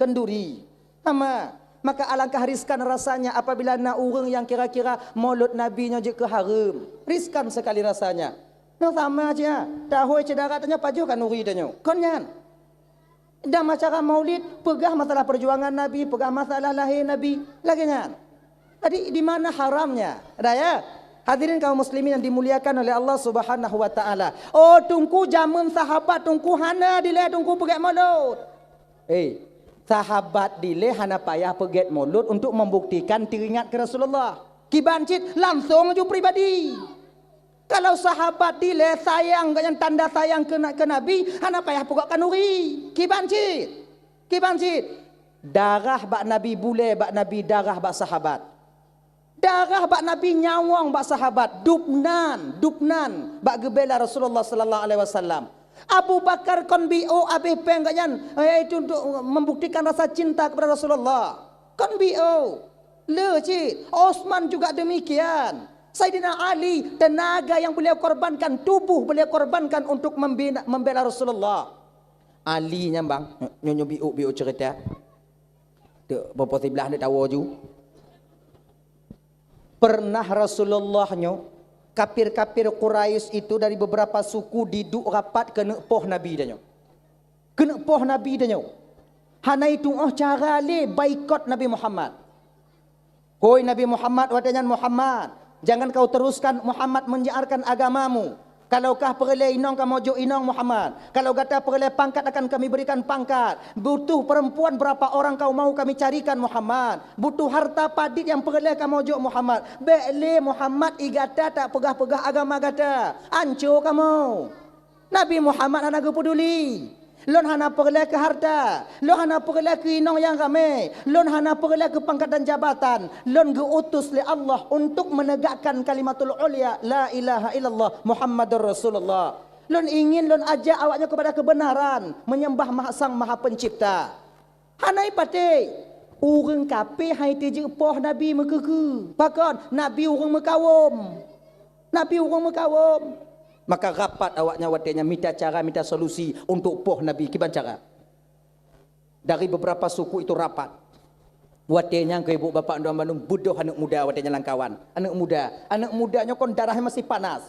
Sama. Maka alangkah riskan rasanya apabila nak urang yang kira-kira maulid Nabi-nya je ke haram. Riskan sekali rasanya. No sama aja. Tahu cedera tanya pajuh kan uri tanya. Konyan. Dan masyarakat maulid pegah masalah perjuangan Nabi, pegah masalah lahir Nabi. Lagi kan. Jadi di mana haramnya? Ada ya? Hadirin kaum muslimin yang dimuliakan oleh Allah Subhanahu wa taala. Oh, tunggu zaman sahabat, tunggu hana dile tunggu pergi maulud. Sahabat dile hana payah pergi maulud untuk membuktikan teringat ke Rasulullah. Kibancit langsung ju pribadi. Kalau sahabat dile sayang dengan tanda sayang ke Nabi, hana payah pokok kanuri. Kibancit. Darah bak Nabi bule, bak Nabi darah bak sahabat. Darah bak Nabi nyawang bak sahabat. Dupnan bak gebela Rasulullah sallallahu alaihi wasallam. Abu Bakar kon bio abih pengganyan itu untuk membuktikan rasa cinta kepada Rasulullah. Kon bio. Cik. Osman juga demikian. Sayyidina Ali, tenaga yang beliau korbankan, tubuh beliau korbankan untuk membela Rasulullah. Ali nya bang, nyonya biu cerita. Tu bapa sebelah dia tahu ju. Pernah Rasulullah nyo kafir-kafir Quraisy itu dari beberapa suku diduk rapat kena poh Nabi dia nyo. Kena poh Nabi dia nyo. Hana itu cara le baikot Nabi Muhammad. Koi Nabi Muhammad wadanyan Muhammad. Jangan kau teruskan Muhammad menyiarkan agamamu. Kalaukah perleh inong kamu jo inong Muhammad. Kalau kata perleh pangkat akan kami berikan pangkat. Butuh perempuan berapa orang kau mau kami carikan Muhammad. Butuh harta padit yang perleh kamu jo Muhammad. Bele Muhammad igata tak pegah-pegah agama gata. Ancur kamu. Nabi Muhammad anak peduli. Lon hana perleh ke harta, lon hana perleh ke inong yang ramai, lon hana perleh ke pangkat dan jabatan, lon diutus oleh Allah untuk menegakkan kalimatul ulia la ilaha illallah Muhammadur Rasulullah. Lon ingin lon ajak awaknya kepada kebenaran, menyembah Sang Maha Pencipta. Hanai pate Orang kafir hai teje poh Nabi mekeke. Pakon Nabi orang mekawum. Nabi orang mekawum. Maka rapat awaknya watenya minta cara, minta solusi untuk poh Nabi. Kiban cara? Dari beberapa suku itu rapat. Watenya ke ibu bapa anda manung budoh anak muda watenya langkawan. Anak mudanya kon darahnya masih panas.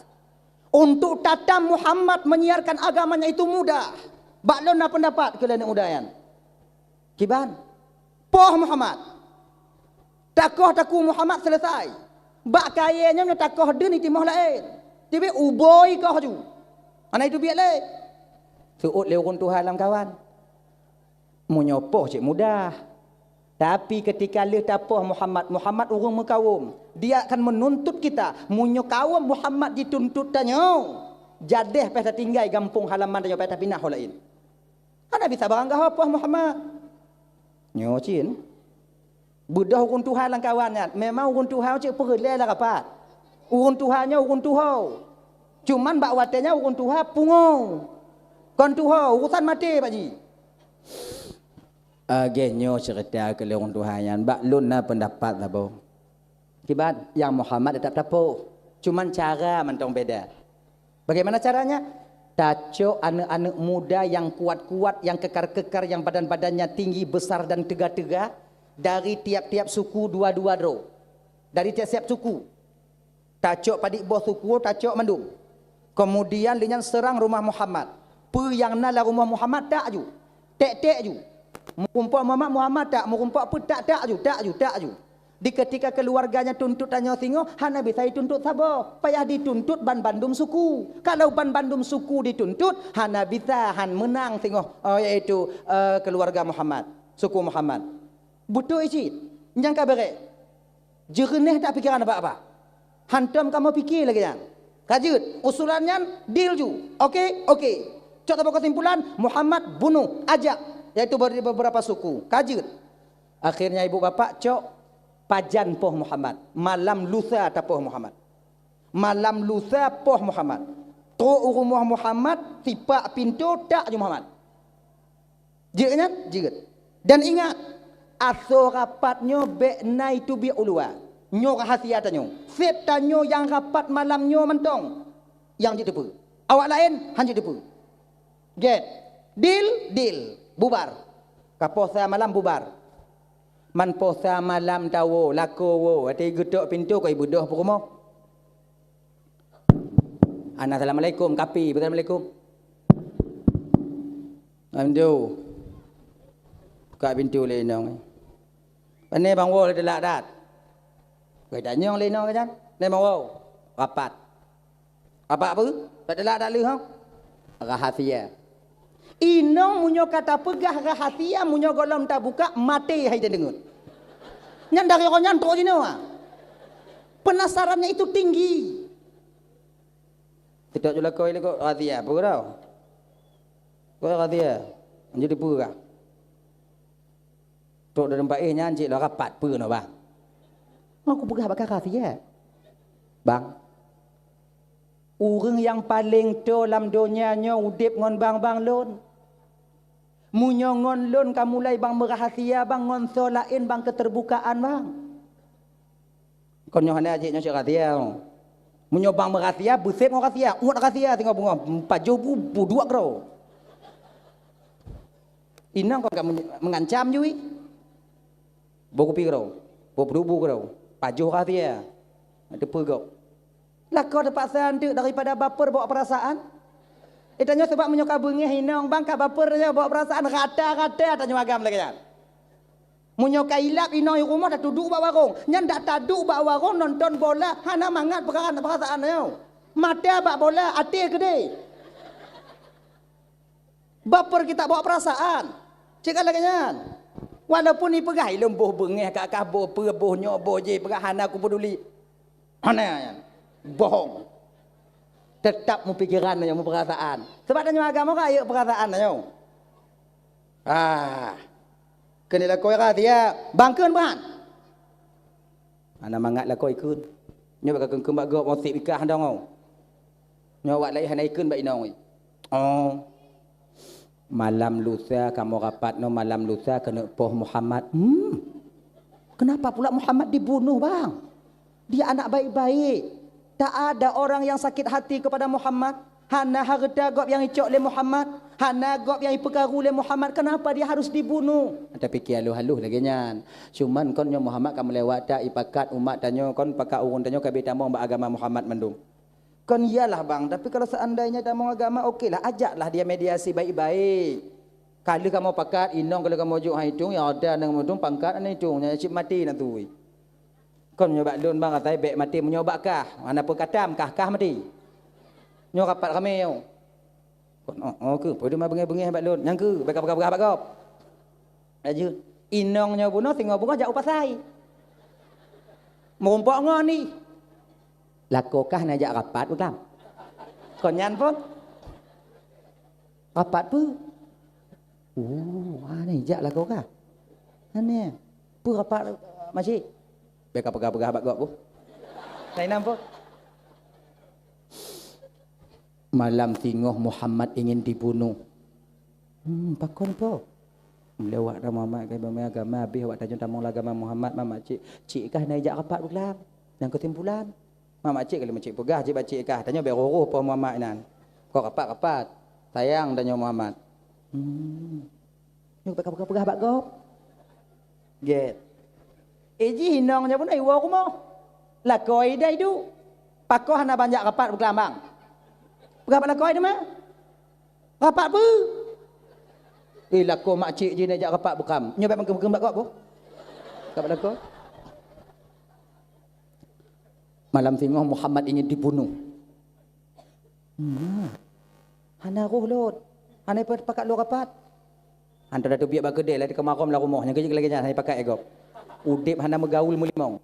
Untuk tatam Muhammad menyiarkan agamanya itu mudah. Baklon na pendapat ke anak muda yan. Kiban? Poh Muhammad. Takoh Muhammad selesai. Bak kayanya nya takoh den timah lain. Tiba uboi kau ju. Anak itu biar le. Suut leurun Tuhan dalam kawan. Menyopoh cik mudah. Tapi ketika le tapoh Muhammad orang mekawum. Dia akan menuntut kita. Munyo kawum Muhammad dituntut tanyo. Jadeh peta tinggal gampung halaman tanyo peta pindah lain. Ana bisa barang gah poh Muhammad. Nyo cin. Budah orang Tuhan dalam kawannya. Memang orang Tuhan cik perle lah rapat. Urun Tuhannya urun Tuhau. Cuman bak watenya urun Tuhan pungo. Kon Tuhau urusan mati Pak Ji. Genyo cerita ke urun Tuhannya. Bak lun na pendapat lah bo. Kibat yang Muhammad tetap tapo. Cuman cara mentong beda. Bagaimana caranya? Taco anak-anak muda yang kuat-kuat, yang kekar-kekar, yang badan-badannya tinggi, besar dan tegak-tegak. Dari tiap-tiap suku dua-dua dro. Dari tiap-tiap suku. Tacok padik bos suku, tacok mandung. Kemudian dengan serang rumah Muhammad. Yang nala rumah Muhammad tak ju. Tek ju. Mengumpak Muhammad tak, mengumpak pun tak ju. Di ketika keluarganya tuntut tanya singo, hana bisa dituntut sabo. Payah dituntut ban bandum suku. Kalau ban bandum suku dituntut, hana bisa han menang singo. Yaitu keluarga Muhammad, suku Muhammad. Butuh isi. Yang kabere. Jerneh tak pikiran apa-apa. Hantam kamu fikir lagi kan? Kajut, usulannya deal ju. Okey. Cok apa kesimpulan? Muhammad bunuh, ajak. Yaitu beberapa suku. Kajut. Akhirnya ibu bapak cok pajan poh Muhammad. Malam lusa tak poh Muhammad. Malam lusa poh Muhammad. Tu rumah Muhammad tipak pintu tak ju Muhammad. Jirat. Dan ingat aso rapatnya bekna itu bi ulua. Nyo rahasia tanyo. Sep tanyo yang rapat malam nyo mentong. Yang jadi depu. Awak lain han jadi depu. Get. Deal. Bubar. Kaposa malam bubar. Man posa malam tawo lako wo. Ati gedok pintu ko ibu doh pukumo. Assalamualaikum kapi. Assalamualaikum. Amdo. Buka pintu lenong. Pane bang wo delak dat. Kau dah nyong leno kan? Leno wow, rapat. Apa? Tak ada tak leh, rahasia. Inong munyo kata pegah rahasia munyo golom tak buka mati hai dengut. Nyan dari orang nyan terus ini penasarannya itu tinggi. Tidak juga kau ini kau rahasia, apa kau? Kau rahasia, jadi pura. Tok dalam baik nyanyi lah rapat pura no bang. Aku pegah bakal rahasia. Bang. Orang yang paling dalam dunianya udip ngon bang lon. Munyo ngon lon kamu mulai bang merahasia bang ngon so lain bang keterbukaan bang. Konyo hana aje nyo rahasia. Munyo bang merahasia busep ngon rahasia, ngot rahasia tengok bunga pajo bu dua kro. Inang kau mengancam jui. Boku piro. Boku kro. Pajuh rahasia. Ada pegok. Lah kau dapat sandu daripada baper bawa perasaan. Itanya sebab menyuka bengih hinong bang ka baper dia bawa perasaan rata tanya agam lagi kan. Menyuka ilap hinong rumah dah duduk bawa warung. Nyan dak taduk bawa warung nonton bola hana mangat perasaan dia. Mata bak bola ati gede. Baper kita bawa perasaan. Cik lagi kan. Walaupun ni pegai lembuh bengih kat kabur perbuh nyoboh je pegah hana aku peduli. Hana bohong. Tetap mu pikiran nya mu perasaan. Sebab tanya agama ka ayo perasaan nya. Kena la koi dia bangkeun ban. Ana mangat la koi keun. Nyo bak keun bak go mosik ikah ndong. Nyo wak lai hanai keun bak inong. Oh. Malam lusa kamu rapat no malam lusa kena poh Muhammad. Kenapa pula Muhammad dibunuh bang? Dia anak baik-baik. Tak ada orang yang sakit hati kepada Muhammad. Hana harta gop yang icok le Muhammad. Hana gop yang iperkaru le Muhammad. Kenapa dia harus dibunuh? Ada fikir haluh-haluh lagi nyan. Cuman kon nyo Muhammad kamu lewat tak ipakat umat tanyo kon pakat urun tanyo kabe tamong ba agama Muhammad mendung. Kon iyalah bang, tapi kalau seandainya tamong agama okeylah, ajaklah dia mediasi baik-baik. Kalau kamu pakat inong kalau kamu juk hitung ya ada nang mudung pangkat ana hitung nya cip mati nak tu. Kon nyoba lun bang katai bek mati menyoba kah? Mana pun katam kah mati. Nyo rapat kami yo. Kon oh ke padu mai bengih-bengih bak lun. Yang ke bekap-bekap bak gop. Aja inong nyo buno tengok bunga jak upasai. Merumpok ngo ni. Lakokah nak jak rapat bukan? Kon nyan pun. Rapat pu. Ni jak lah kau kah? Ni, pu rapat masih. Beka pegah-pegah bak gop pu. Lain nampak. Malam tinggoh Muhammad ingin dibunuh. Pakon po. Melewat dah Muhammad kai bama agama habis awak tajun tamong agama Muhammad mama cik kah naik jak rapat ulang. Yang ketimpulan. Mama cik kalau macik pegah cik bacik kah tanya beroroh po Muhammad nan. Kau rapat-rapat. Sayang tanya Muhammad. Ni pegah-pegah bak gop. Get. Eji hinongnya pun ai wo ko mo. La koi dai du. Pakoh hana banyak rapat berkelambang. Pegah bak la koi de ma. Rapat pu. La ko mak cik je nak jak rapat bekam. Nyo bak bak gop bu. Bak la koi. Malam tengah Muhammad ingin dibunuh. Hana roh lot. Hana pakat lo rapat. Antara tu biak bak kedai lah di kemarom lah rumah. Yang kerja lagi jangan hana pakat egop. Udip hana megaul mulimong.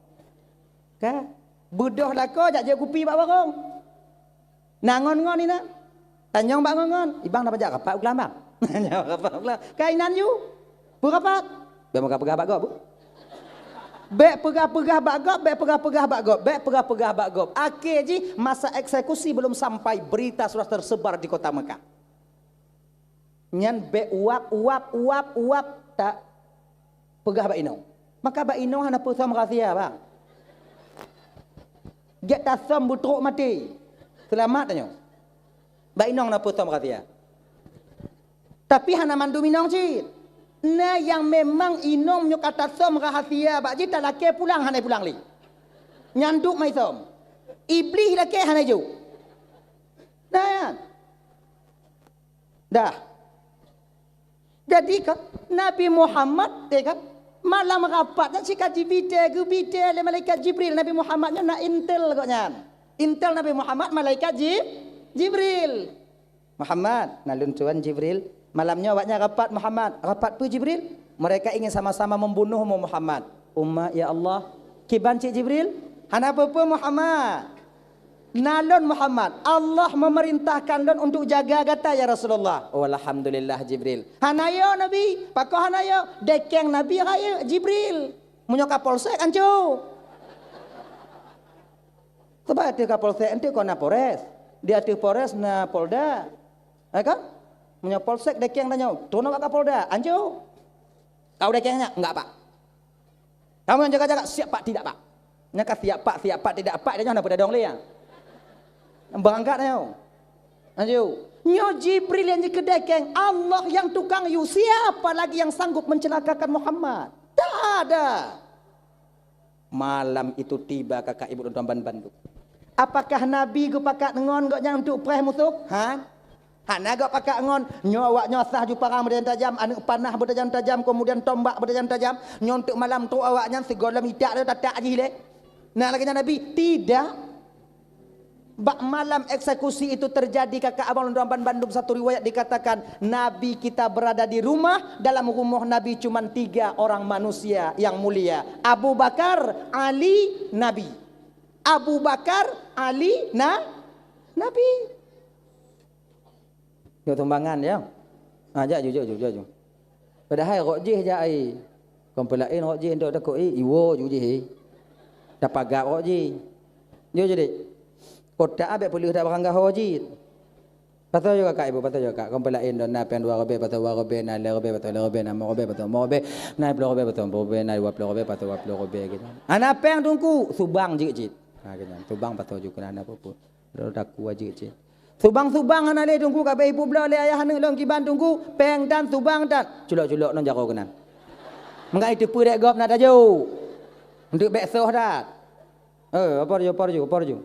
Ka? Budoh lah ko jak je kupi bak warung. Nangon-ngon ni nak. Tanyong bak ngon. Ibang dah pajak rapat ulam bang. Tanyong rapat ulam. Kainan you. Bu rapat. Biar pegah-pegah bak gop bu. Bek pegah-pegah bak gop, bek pegah-pegah bak gop, bek pegah-pegah bak gop. Akhir ji masa eksekusi belum sampai berita sudah tersebar di kota Mekah. Nyan bek uap tak pegah bak inong. Maka bak inong hana pusam rahsia bang. Get tasam butruk mati. Selamat tanya. Bak inong na pusam rahsia. Tapi hana mandu minong cik. Nah yang memang inom nyo kata som rahasia bak ji tak laki pulang hanai pulang li. Nyanduk mai som. Iblis laki hanai ju. Dah ya. Dah. Jadi kan Nabi Muhammad kan malam rapat nak si kaji bite le malaikat Jibril Nabi Muhammadnya nak intel kok nyan. Intel Nabi Muhammad malaikat Jibril. Muhammad nalun tuan Jibril. Malamnya awaknya rapat Muhammad. Rapat pu Jibril. Mereka ingin sama-sama membunuhmu Muhammad. Umma ya Allah. Kiban cik Jibril. Hana apa Muhammad. Nalon Muhammad. Allah memerintahkan don untuk jaga kata ya Rasulullah. Oh alhamdulillah Jibril. Hanayo Nabi. Pakoh hanayo. Dekeng Nabi raya Jibril. Munyo kapolsek ancu. Sebab hati kapolsek nanti kau na Polres. Dia hati Polres na Polda. Kan? Punya polsek dekeng tanya, "Tu nak Kapolda?" Anjo. Kau dekengnya? Enggak, Pak. Kamu yang jaga-jaga, siap Pak, tidak Pak. Nyaka siap Pak, tidak Pak, dia nak pada dong le yang. Berangkat tanya. Anjo. Nyo Jibril yang kedekeng, Allah yang tukang yu, siapa lagi yang sanggup mencelakakan Muhammad? Tak ada. Malam itu tiba kakak ibu dan bantu. Apakah Nabi gu pakat ngon gok yang untuk preh musuh? Hana gak pakai ngon nyawak nyosah ju parang bertajam tajam anu panah bertajam tajam kemudian tombak bertajam tajam nyontuk malam tu awaknya segala mitak dia tak aji le. Nah lagi Nabi tidak. Bak malam eksekusi itu terjadi kakak abang Ramban Bandung satu riwayat dikatakan Nabi kita berada di rumah, dalam rumah Nabi cuma 3 orang manusia yang mulia. Abu Bakar, Ali, Nabi. Abu Bakar, Ali, Nabi. Yo tumbangan ya. Ajak jujur. Padahal rojih je ai. Kompelain rojih ndak takut iwo jujih. Dapat gak rojih. Yo jadi. Kota abe perlu dak beranggah rojih. Patut juga kak ibu, patut juga kak. Kompelain don na pen 2 robe, patut 2 robe, na 2 robe, patut 2 robe, na 1 robe, patut 1 robe, na 2 robe, patut 1 robe, na 2 robe, patut 2 robe gitu. Anak peng tungku, subang jik. Ha gitu. Subang patut juga na apa pun. Ro daku jik. Subang anak le tungku ka ibu belah le ayah hang long kiban tungku, peng dan subang dan. Culok-culok non jako kenan. Mengai itu purek gop na daju. Untuk beksoh dah. Apa ju.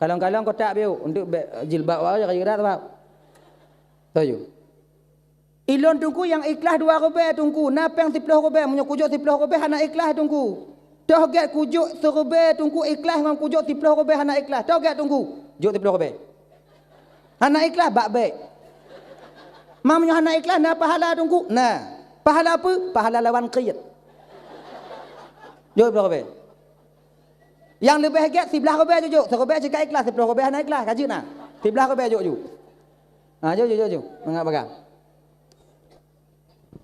Kalong-kalong kotak biu untuk jilbab aja kaya dah apa. Tahu. Ilon tungku yang ikhlas 2 robe tungku, napeng 10 robe, munyo kujuk 10 robe hana ikhlas tungku. Toget kujuk serobe tungku ikhlas ngam kujuk 10 robe hana ikhlas. Toget tungku, juk 10 robe. Hana ikhlas bak baik. Mamnyo hana ikhlas na pahala tungku. Nah, pahala apa? Pahala lawan qiyat. Juk 10 robe. Yang lebih hebat 11 robe juk. Serobe jika ikhlas 10 robe hana ikhlas kaji nah. 11 robe juk. Jom. Mengapa bagang?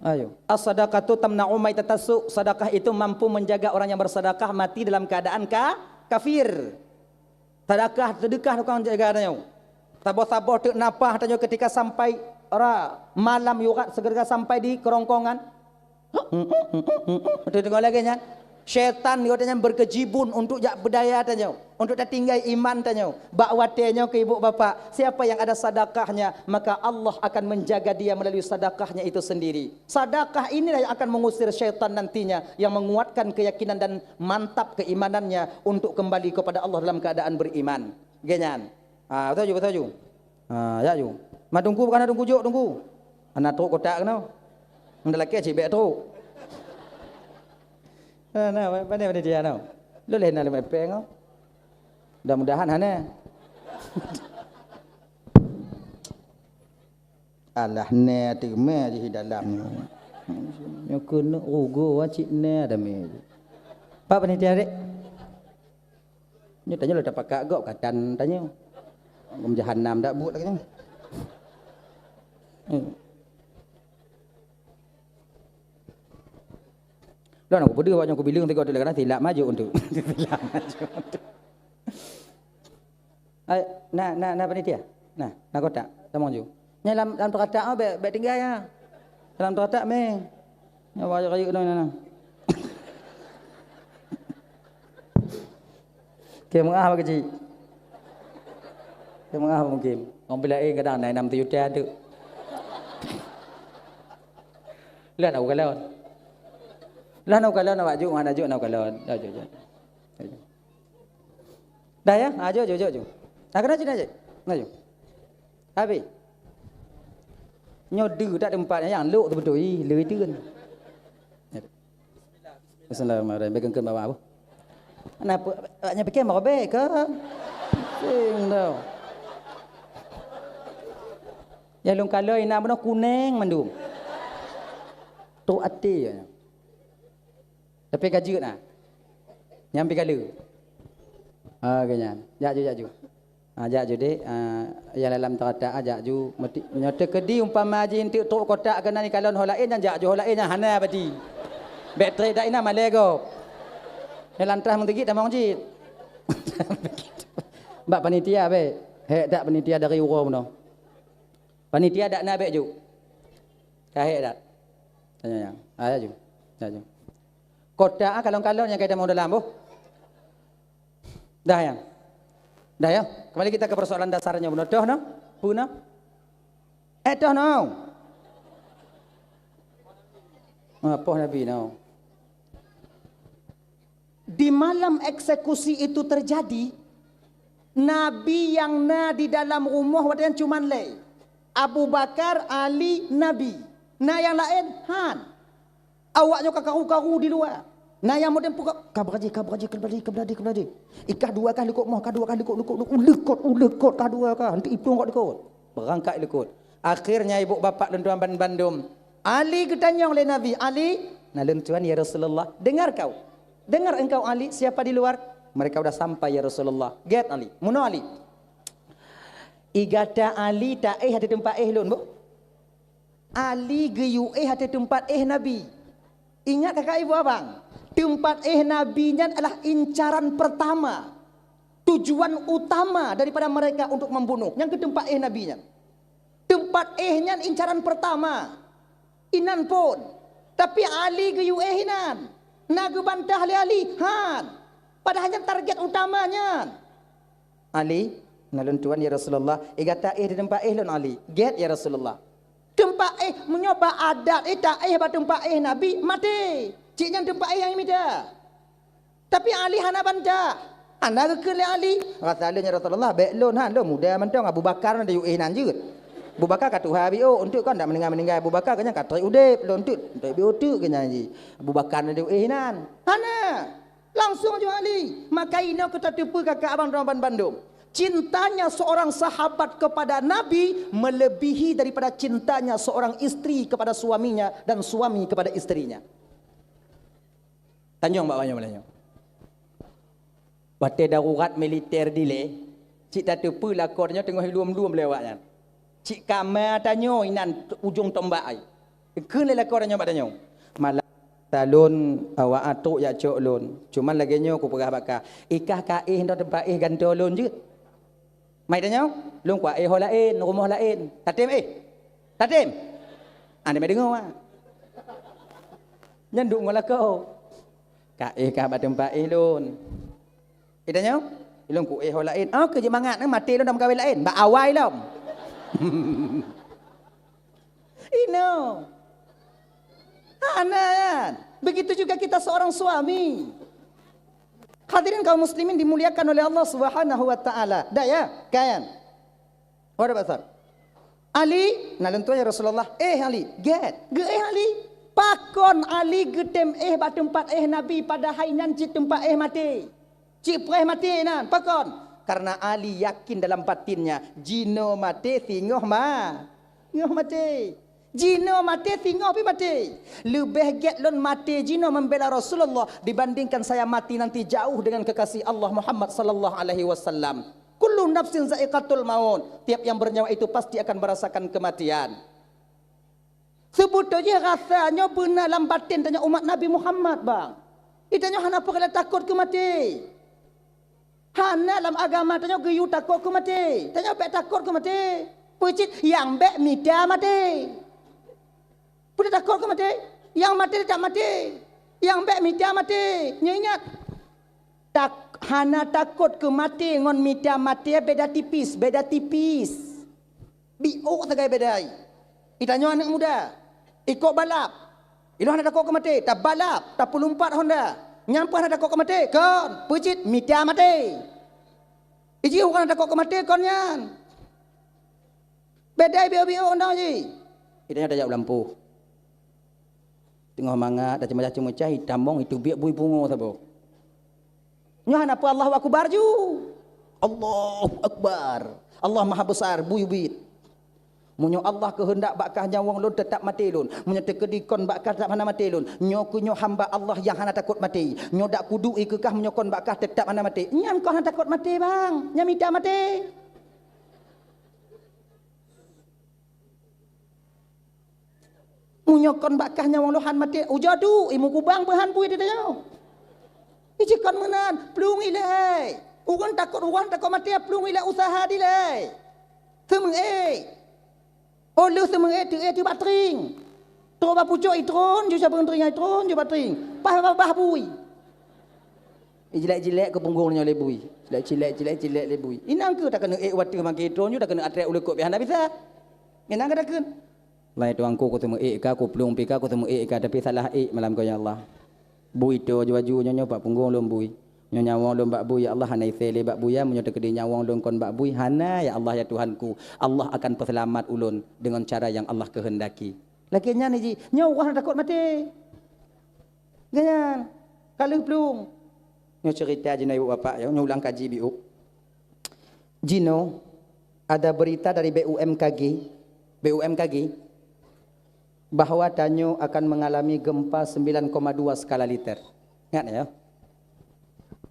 Ayo. As-sadaqatu tamna'u maitatasu. Sedekah itu mampu menjaga orang yang bersedekah mati dalam keadaan kafir. Sedekah tukang jaga tanya. Sabar-sabar tek napah tanya ketika sampai malam yurat segera sampai di kerongkongan. Tengok lagi nya. Syaitan katanya berkejibun untuk jak berdaya tanya, untuk tak tinggal iman tanya. Bak watenya ke ibu bapa, siapa yang ada sedekahnya, maka Allah akan menjaga dia melalui sedekahnya itu sendiri. Sedekah inilah yang akan mengusir syaitan nantinya, yang menguatkan keyakinan dan mantap keimanannya untuk kembali kepada Allah dalam keadaan beriman. Genyan. Betul ju. Ya ju. Ma tunggu bukan tunggu juk tunggu. Anak truk kotak kena. Mendalaki cik bek truk. Pandai dia no. Lu lain nak lemah peng. Mudah-mudahan hana. Alah ne terme di dalam. Yo kena ugo wacik ne ada me. Pak panitia dek. Ni tanya lu dapat kagok katan tanya. Ngom jahanam dak but lagi. Lah aku pedih waktu aku bilang tengok tu kadang tilap maju untuk tilap maju. Nah panitia. Nah kotak tamang ju. Nya dalam kotak be tinggal ya. Dalam kotak me. Ya wajah kayu nah. Ke mengah apa kecil? Ke mengah mungkin. Orang belai kadang naik 6 juta tu. Lihat aku kalau lah nak kalau nak baju mana juk nak kalau juk. Dah ya, juk. Nak kena cina je. Nak juk. Habis. Nyodu tak tempatnya yang luk tu betul leuy teuan. Bismillahirrahmanirrahim. Bagian ke bawah apa? Kenapa banyak fikir mau baik ke? Sing dah. Ya lung kalau ina benar kuning mendung. Tu ati ya. Tapi gaji nak. Nyampi kala. Ganyan. Jaju. Jaju dek. Yang dalam terata ajak ju mati menyata kedi umpama haji intik tok kotak kena ni kalon holain dan jaju holain yang hana badi. Bateri dak ina malego. Yang lantah mentigit dah mangjit. Mbak panitia be. Hek dak panitia dari urau no. Panitia dak na be ju. Kahek dak. Tanya yang. Jaju. Kotak kalon-kalon yang kita mau dalam boh. Dah ya. Kembali kita ke persoalan dasarnya benar. Dah no? Puna? Dah no. Apa Nabi no? Di malam eksekusi itu terjadi, Nabi yang di dalam rumah waktu cuma lay. Abu Bakar, Ali, Nabi. Nah yang lain Han. Awaknya karu-karu di luar. Nah yang modern pukul kabraji kembali. Ikah 2 kali lekut mah, 2 kali lekut kah 2 kah. Nanti itu kok lekut. Berangkat lekut. Akhirnya ibu bapa dan tuan bandum. Ali ketanya oleh Nabi, Ali, nalun tuan ya Rasulullah, dengar engkau Ali, siapa di luar? Mereka sudah sampai ya Rasulullah. Get Ali, muno Ali. Igata Ali tak hati tempat lun bu. Ali geyu hati tempat Nabi. Ingat kakak ibu abang? Tempat nabinya adalah incaran pertama. Tujuan utama daripada mereka untuk membunuh. Yang ke tempat nabinya. bat nya incaran pertama. Inan pun. Tapi Ali ge inan. Nagu bantah Ali. Han. Padahalnya target utamanya. Ali, nalun tuan ya Rasulullah. Igata di tempat lon Ali. Get ya Rasulullah. Tempat menyoba adat tak ba tempat Nabi mati. Ciknya tempat yang imida. Tapi Ali hana bantah. Anda ke Ali. Kata Ali ya Rasulullah, beklon han lo muda mentong Abu Bakar ada nan juga. Abu Bakar kata habio untuk kan tak meninggal Abu Bakar kanya kata udep lo untuk biutu kanya ji. Abu Bakar ada nan. Hana. Langsung je Ali. Maka ini kita tipu kakak abang Ramban Bandung. Cintanya seorang sahabat kepada Nabi melebihi daripada cintanya seorang istri kepada suaminya dan suami kepada istrinya. Tanjung bawahnya malahnya. Bate darurat militer dile, cik tak tepu lakornya tengah hilum-lum lewatnya. Cik kamar tanyo inan ujung tombak ai. Keun lakornya badanyo. Malah talun awak atuk ya cok lun. Cuman lagi nyo ku pegah bakar. Ikah kaih ndo tempat ganto lun je. Mai tanyo, lun kwa ho lain, rumah lain. Tatim Tatim. Ande mai dengar ah. Nyanduk ngolah kau. Kaih kah ba tempat lun. Itanya, ilung ku ho lain. Kerja mangat nang mati lu dalam kawin lain. Ba awai lom. Ino. Anan. Begitu juga kita seorang suami. Hadirin kaum muslimin dimuliakan oleh Allah Subhanahu wa taala. Dah ya, kan? Ora besar. Ali, nalun tuanya Rasulullah. Ali, get. Ali. Pakon Ali getem ba tempat Nabi pada hainan ci tempat mati. Cik pereh mati nan, pakon. Karena Ali yakin dalam batinnya, jino mati, singoh mati. Jino mati, singoh pi mati. Lebih get lon mati jino membela Rasulullah dibandingkan saya mati nanti jauh dengan kekasih Allah Muhammad sallallahu alaihi wasallam. Kullu nafsin za'iqatul maut. Tiap yang bernyawa itu pasti akan merasakan kematian. Sebetulnya rasanya benar dalam batin tanya umat Nabi Muhammad bang. Itanya kenapa kalian takut ke mati? Hana dalam agama tanya geyu takut ke mati. Tanya bek takut ke mati. Pucit yang bek mida mati. Pudah takut ke mati. Yang mati tak mati. Yang bek mida mati. Ingat. Hana takut ke mati ngon mida mati beda tipis. Biuk sagai bedai. Itanya anak muda. Ikut balap. Ilu hana takut ke mati. Tak balap. Tak pelumpat Honda. Nyampai nak takut ke mati kon pucit mita mati. Iji orang takut ke mati kon nyan. Bedai bio onda ji. Itanya dah jauh lampu. Tengah manga dah cemacah hitam bong itu biak bui bungo sabo. Nyan apa Allahu akbar ju. Allahu akbar. Allah Maha besar bui-buit. Munyo Allah kehendak bakah nyawang lun tetap mati lun. Munyo tekedikon bakah tetap hana mati lun. Nyo kunyo hamba Allah yang hana takut mati. Nyo dak kudu ikekah menyokon bakah tetap hana mati. Nyam kau hana takut mati bang. Nyam ida mati. Munyokon bakah nyawang luhan mati. Ujadu imu kubang bahan bui dia nyo. Ijikon menan plung ilai. Ugan takut mati plung ilai usaha dilai. Semeng Oh lu semua itu batring. Terus bapucuk itron, juga berentering itron, juga batring. Bah bui. Jelek-jelek ke punggungnya le bui. Jelek le bui. Inang ke tak kena water makan itron, tak kena atrak ulekut bihan tak bisa. Inang ke tak kena. Lai tuangku ku temu ka ku plung pika ku temu ka tapi salah malam kau ya Allah. Bui tu baju nyonya pak punggung lom bui. Nyonya nyawang lom bak bui ya Allah hanai sele bak bui ya munyo tekedi nyawang lom kon bak bui hana ya Allah ya Tuhanku. Allah akan perselamat ulun dengan cara yang Allah kehendaki. Lakinya ni ji, nyawa takut mati. Ganyan. Kalau plung. Nyo cerita jino ibu bapak ya, nyo ulang kaji biu. Jino ada berita dari BUMKG bahwa Tanyo akan mengalami gempa 9,2 skala Richter. Ingat ya.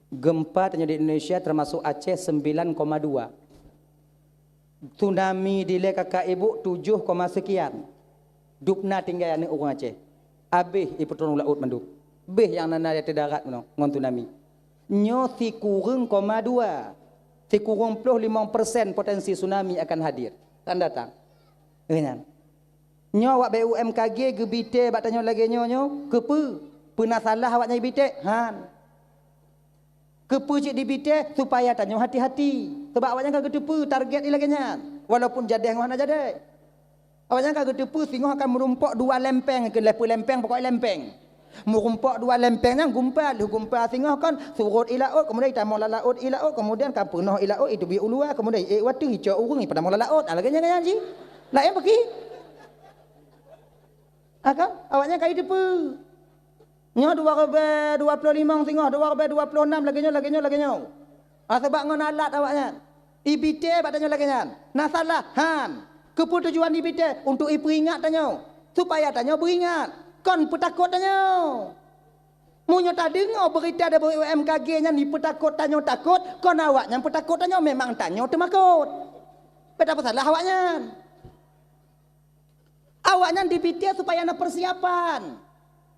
Gempa Tanyo di Indonesia termasuk Aceh 9,2. Tsunami di le kakak ibu 7, sekian. Dupna tinggal anak orang Aceh. Abih ibu turun laut mandu. Beh yang nana di darat ngon tsunami. Nyo si kurang 0,2. Si kurang 50% potensi tsunami akan hadir. Kan datang. Kenyan. Nyo awak BUMKG gebite bak tanyo lagi nyo kepe pernah salah awak nyai bite han kepe cik di bite supaya tanyo hati-hati sebab awaknya kagak tepu target ni lagi nyan walaupun jadeh mana jadeh awaknya kagak tepu singoh akan merumpok 2 lempeng ke lepo lempeng pokok lempeng merumpok 2 lempeng yang gumpal singoh kan surut ilaut kemudian tamol laut ilaut kemudian kan penuh ilaut itu bi ulua kemudian waktu hijau urung pada mol laut lagi nyan ji lain pergi akan awaknya kai depu nyo 25 singoh 26 lagi nyo sebab ngon alat awaknya ibite badannya lagi nyan nah salah han keputujuan ibite untuk iperingat tanyo supaya tanyo beringat kon petakut tanyo munyo tak dengar berita dari UMKG nya ni petakut tanyo takut kon awaknya petakut tanyo memang tanyo temakut betapa salah awaknya awaknya dipikir supaya ada persiapan.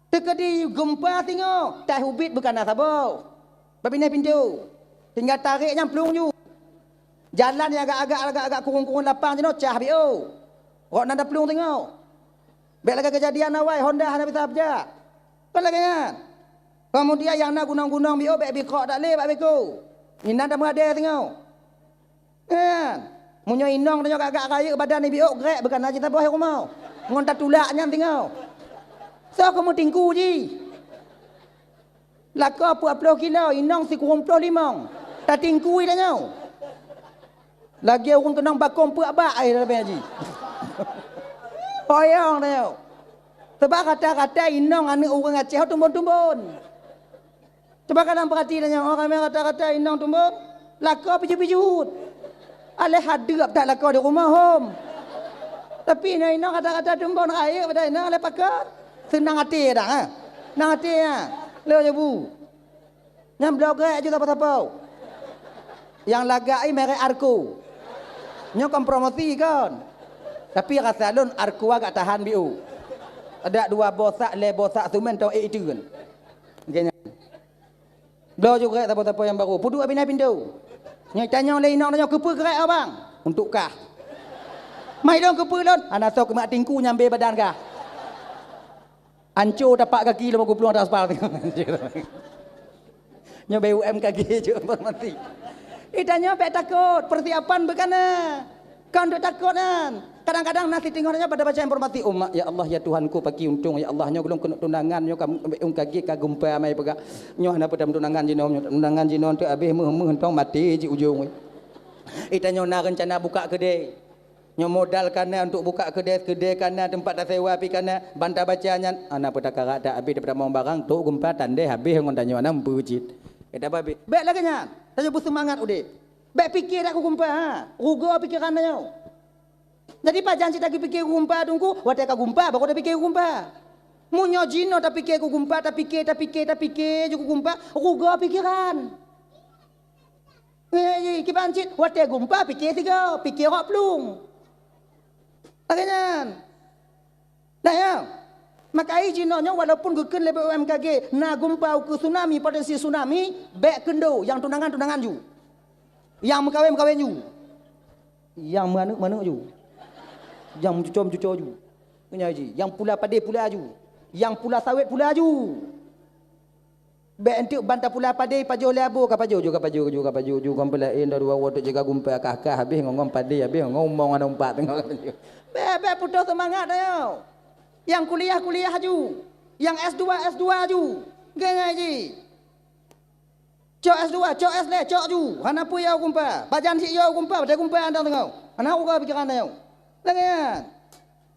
Tekedi gempa tengok, tak hubit bukan nak sabau. Babinai pintu. Tinggal tarik nyamplung ju. Jalan yang agak kurung-kurung lapang je no cah bio. Rok nanda pelung tengok. Baik lagi kejadian awai Honda hana bisa abja. Kan lagi kan. Kemudian yang nak gunung-gunung bio baik bikok tak leh baik biku. Ni nanda mengada tengok. Kan. Munyo inong tengok agak raya badan ni bio grek bukan aja tak boleh rumah. Ngon tak tulaknya tengok. So kamu tingku je. Laka 40 kilo, inong si kurung 25. Tak tingku dah nyau. Lagi orang kenang bakong puak bak air dalam haji. Hoyong dah nyau. Sebab kata-kata inong anak orang Aceh tumbun-tumbun. Coba kadang perhati dah nyau. Orang kata-kata inong tumbun. Laka pijut-pijut. Alih hadap tak laka di rumah home. Tapi ini kata-kata tumbun raya pada ini oleh pakar. Senang hati dah. Ha? Senang hati ya. Leo je bu. Yang blogger juga apa-apa. Yang lagai merek Arko. Nyo kan promosi kan. Tapi rasa lon Arko agak tahan biu. Ada 2 bosak le bosak sumen tau itu kan. Genya. Blog juga apa-apa yang baru. Pudu abinai pintu. Nyo tanya oleh inang nyo kepe gerak abang. Untuk kah? Mai dong ke pelon. Anak sok mak tingku nyambe badan kah? Anco tapak kaki 50 atas aspal. Nyo BUMKG je mati. Itanya pek takut, persiapan bekana. Kan duk takut kan. Kadang-kadang nasi tengoknya pada baca informasi umat ya Allah ya Tuhanku pagi untung ya Allah nyo belum kena tunangan nyo BUMKG kagumpa mai pegak. Nyo hana pada tunangan jinom tunangan jinom tu habis meh entong mati ji ujung. Itanya nak rencana buka kedai. Nyo modal kana untuk buka kedai kana tempat tak sewa pi kana bantah bacanya ana petakara tak habis daripada mau barang tu gempa tandai habis ngon tanyo ana mbujit. Eta babi. Baik lagi nya. Tanyo bersemangat udik. Baik fikir aku gempa ha. Rugo pikiran tanyo. Jadi pak janji lagi fikir gempa tunggu wate ka gempa baru dah fikir gempa. Munyo jino tak fikir ku gempa tak fikir juga gempa rugo pikiran. Kibancit wate gempa fikir tiga fikir hok pelung. Akhirnya, nah ya, maka ijinnya walaupun guken lebih UMKG, na gumpau ke tsunami potensi tsunami, baik kendo yang tunangan ju, yang mengkawin ju, yang mana ju, yang mencucur ju, yang pula pade pula ju, yang pula sawit pula ju, baik untuk bantah pula pade pajo leabo kapajo kompela indah dua waktu jaga gumpa kakak habis ngomong pade habis ngomong ada 4 tengok kapajo. Bebe putus semangat ayo. Yang kuliah ju. Yang S2 ju. Gengai ji. Cok S2, cok S le, cok ju. Hana pu yau kumpa. Bajan si yau kumpa, pada kumpa anda tengok. Hana uga pikiran ayo. Lengan.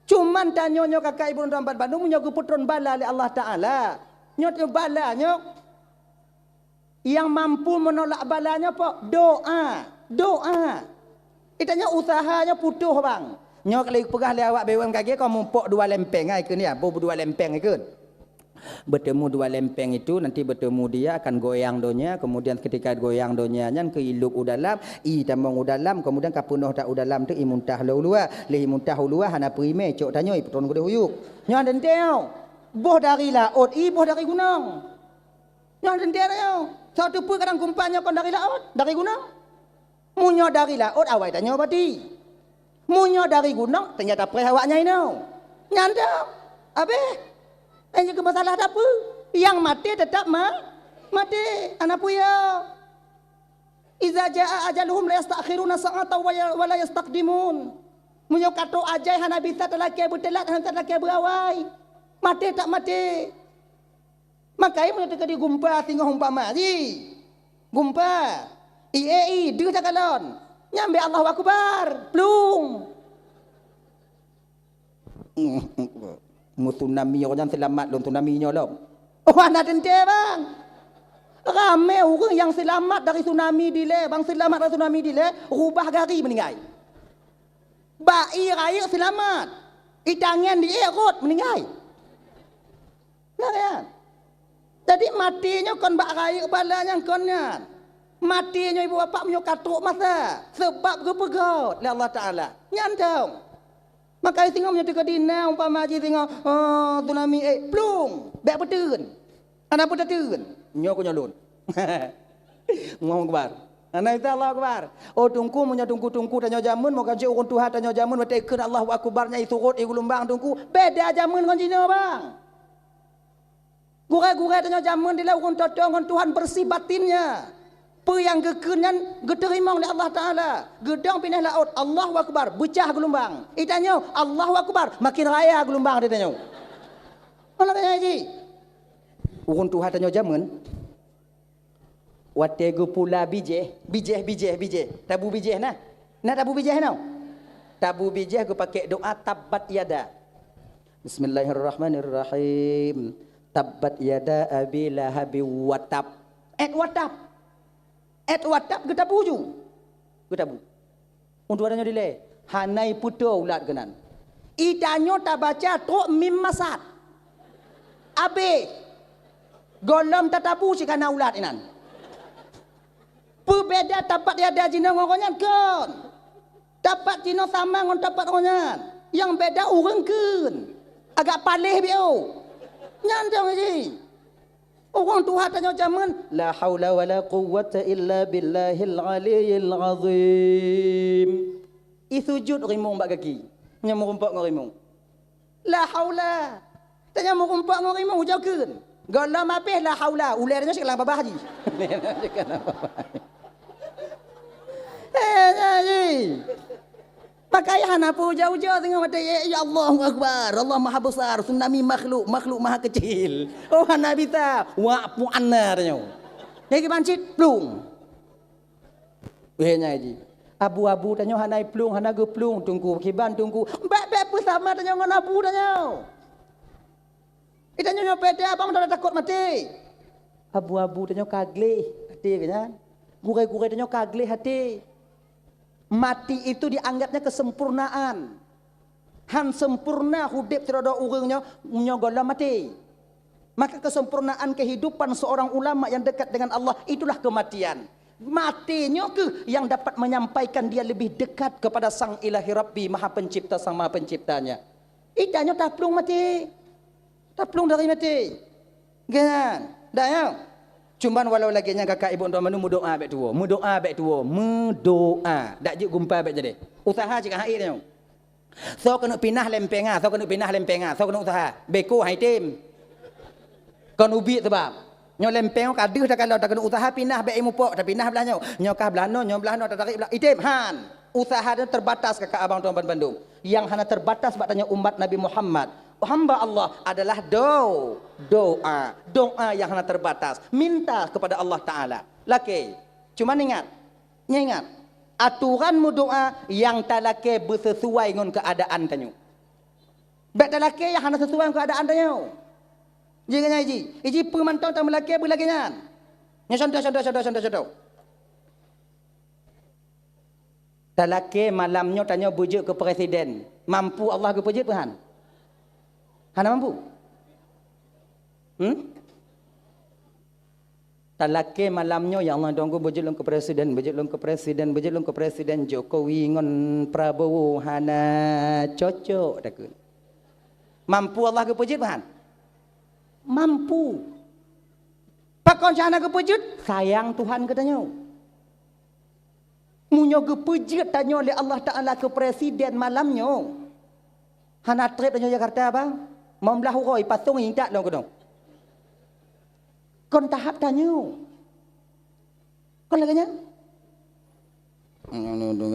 Cuman tanyo kakak ibu tempat Bandung nyo putron bala oleh Allah Taala. Nyo bala nyo yang mampu menolak balanya apa? Doa. Itanya usahanya putuh bang. Nyo kalau pegah le awak BUMKG kau mumpuk 2 lempeng ai ke ni apa 2 lempeng ke. Bertemu 2 lempeng itu nanti bertemu dia akan goyang donya kemudian ketika goyang donya nyan ke iluk udalam i tamong udalam kemudian kapunoh tak udalam tu i muntah ulua le muntah ulua hana prime cok tanyo i puton gede huyuk. Nyo den teo. Boh dari laut i boh dari gunung. Nyo den teo. Satu pu kadang kumpanyo kon dari laut dari gunung. Munyo dari laut awai tanyo bati. Munyo dari gunung ternyata perih awaknya ini. Nyandang. Habis. Ini ke masalah apa? Yang mati tetap mati. Anak puya. Iza jaa ajaluhum la yastakhiruna sa'atan wa la yastaqdimun. Munyo kato ajai hana bisa telaki betelat hana telaki berawai. Mati tak mati. Makai munyo teka di gumpa tinggal umpama ji. Gumpa. Dia tak kalon. Nyambe Allahu Akbar. Plung. Mu tsunami orang selamat lon tsunami nyo lom. Oh ana tente bang. Ramai orang yang selamat dari tsunami dile, bang selamat dari tsunami dile, rubah gari meninggal. Bai raya selamat. Itangan di erot meninggal. Nah ya. Jadi matinya kon bak raya balanya konnya. Matinya ibu bapa punya katuk masa sebab kepegot oleh Allah Taala. Nyandong. Maka tengok punya dekat dina umpama haji tengok tsunami plung bek betun. Ana pun tetun. Nyo ko nyolun. Ngomong kebar. Ana itu Allah Akbar. Oh tungku punya tungku tanya jamun mau kaji urun Tuhan tanya jamun mate ikut Allahu Akbarnya itu rot gelombang tungku. Beda jamun kon Cina bang. Gura-gura tanya jamun dia urun totong kon Tuhan bersih batinnya. Apa yang gekenyan geterima oleh Allah Ta'ala. Gedang pindah laut. Allahu Akbar. Becah gelombang. Itanya Allahu Akbar. Makin raya gelombang dia tanya. Mana tanya haji? Urun Tuhan tanya jamun. Wategu pula bijeh. Tabu bijeh nah. Nah tabu bijeh nah. Tabu bijeh aku pakai doa tabbat yada. Bismillahirrahmanirrahim. Tabbat yada abi lahabi watab. Watab. Watab kita puju. Kita bu. Untuk adanya dile. Hanai puto ulat kenan. Itanyo tak baca tok mim masat. Abe. Golom tatapu si kana ulat inan. Berbeda tapat dia ada jina ngoronyan kon. Tapat jina sama ngon tapat ngoronyan. Yang beda urang kun. Agak palih bio. Nyandang haji. Orang Tuhan tanya zaman la haula wala quwwata illa billahil aliyil azim. Isujud rimung bak kaki. Nya merumpak ngorimung. La haula. Tanya merumpak ngorimung jaukeun. Galam apeh la haula. Ulernya sekelang babah haji. Haji. Pakai hana pu jauh-jauh tengok mata ya Allahu Akbar. Allah Maha Besar, tsunami makhluk maha kecil. Oh hana bisa. Wa pu anna tanya. Jadi pancit plung. Wehnya haji. Abu-abu tanya hana plung, hana ge plung tungku kiban tungku. Bek sama tanya ngan abu tanya. Kita nyonya pete abang dah takut mati. Abu-abu tanya kagle hati kan. Gurai-gurai tanya kagle hati. Mati itu dianggapnya kesempurnaan. Han sempurna hudip tiada urangnya menyogola mati. Maka kesempurnaan kehidupan seorang ulama yang dekat dengan Allah itulah kematian. Matinya ke yang dapat menyampaikan dia lebih dekat kepada Sang Ilahi Rabbi Maha Pencipta Sang Maha Penciptanya. Idanya taplung mati. Taplung dari mati. Kan? Dah ya. Cuman walau lagi nya kakak ibu untuk menu doa baik tua. Doa baik tua. Doa. Dak je gumpa baik jadi. Usaha cik hai tanya. So kena pinah lempenga, so kena usaha. Beko hai tim. Kon ubi sebab. Nyo lempeng kadeh tak kalau tak kena usaha pinah baik mupok tak pinah belahnya. Nyo kah belano, nyo belano tak tarik belah. Itim han. Usaha dia terbatas kakak abang tuan Bandung. Yang hanya terbatas batanya umat Nabi Muhammad. Hamba Allah adalah doa yang hanya terbatas, minta kepada Allah Taala. Laki, cuma ingat, aturanmu doa yang talake bersesuai dengan keadaan tanyo. Bek talake yang hanya sesuai dengan keadaan tanyo. Jangan iji pemantau tak melaki berlakinya. Nya contoh. Talake malamnya tanya bujuk ke presiden, mampu Allah ke pujuk Tuhan? Hana mampu? Talake malamnya ya Allah donggo bejulung ke presiden Jokowi ngon Prabowo hana cocok takut. Mampu Allah ke pujud Tuhan? Mampu. Pakon hana ke pujud sayang Tuhan katanya. Munyo ge pejit tanya oleh Allah Taala ke presiden malamnya. Hana trip tanya Jakarta bang. Membelah huroi patung yang tak dong kedong. Kon tahap tanya. Kon laganya?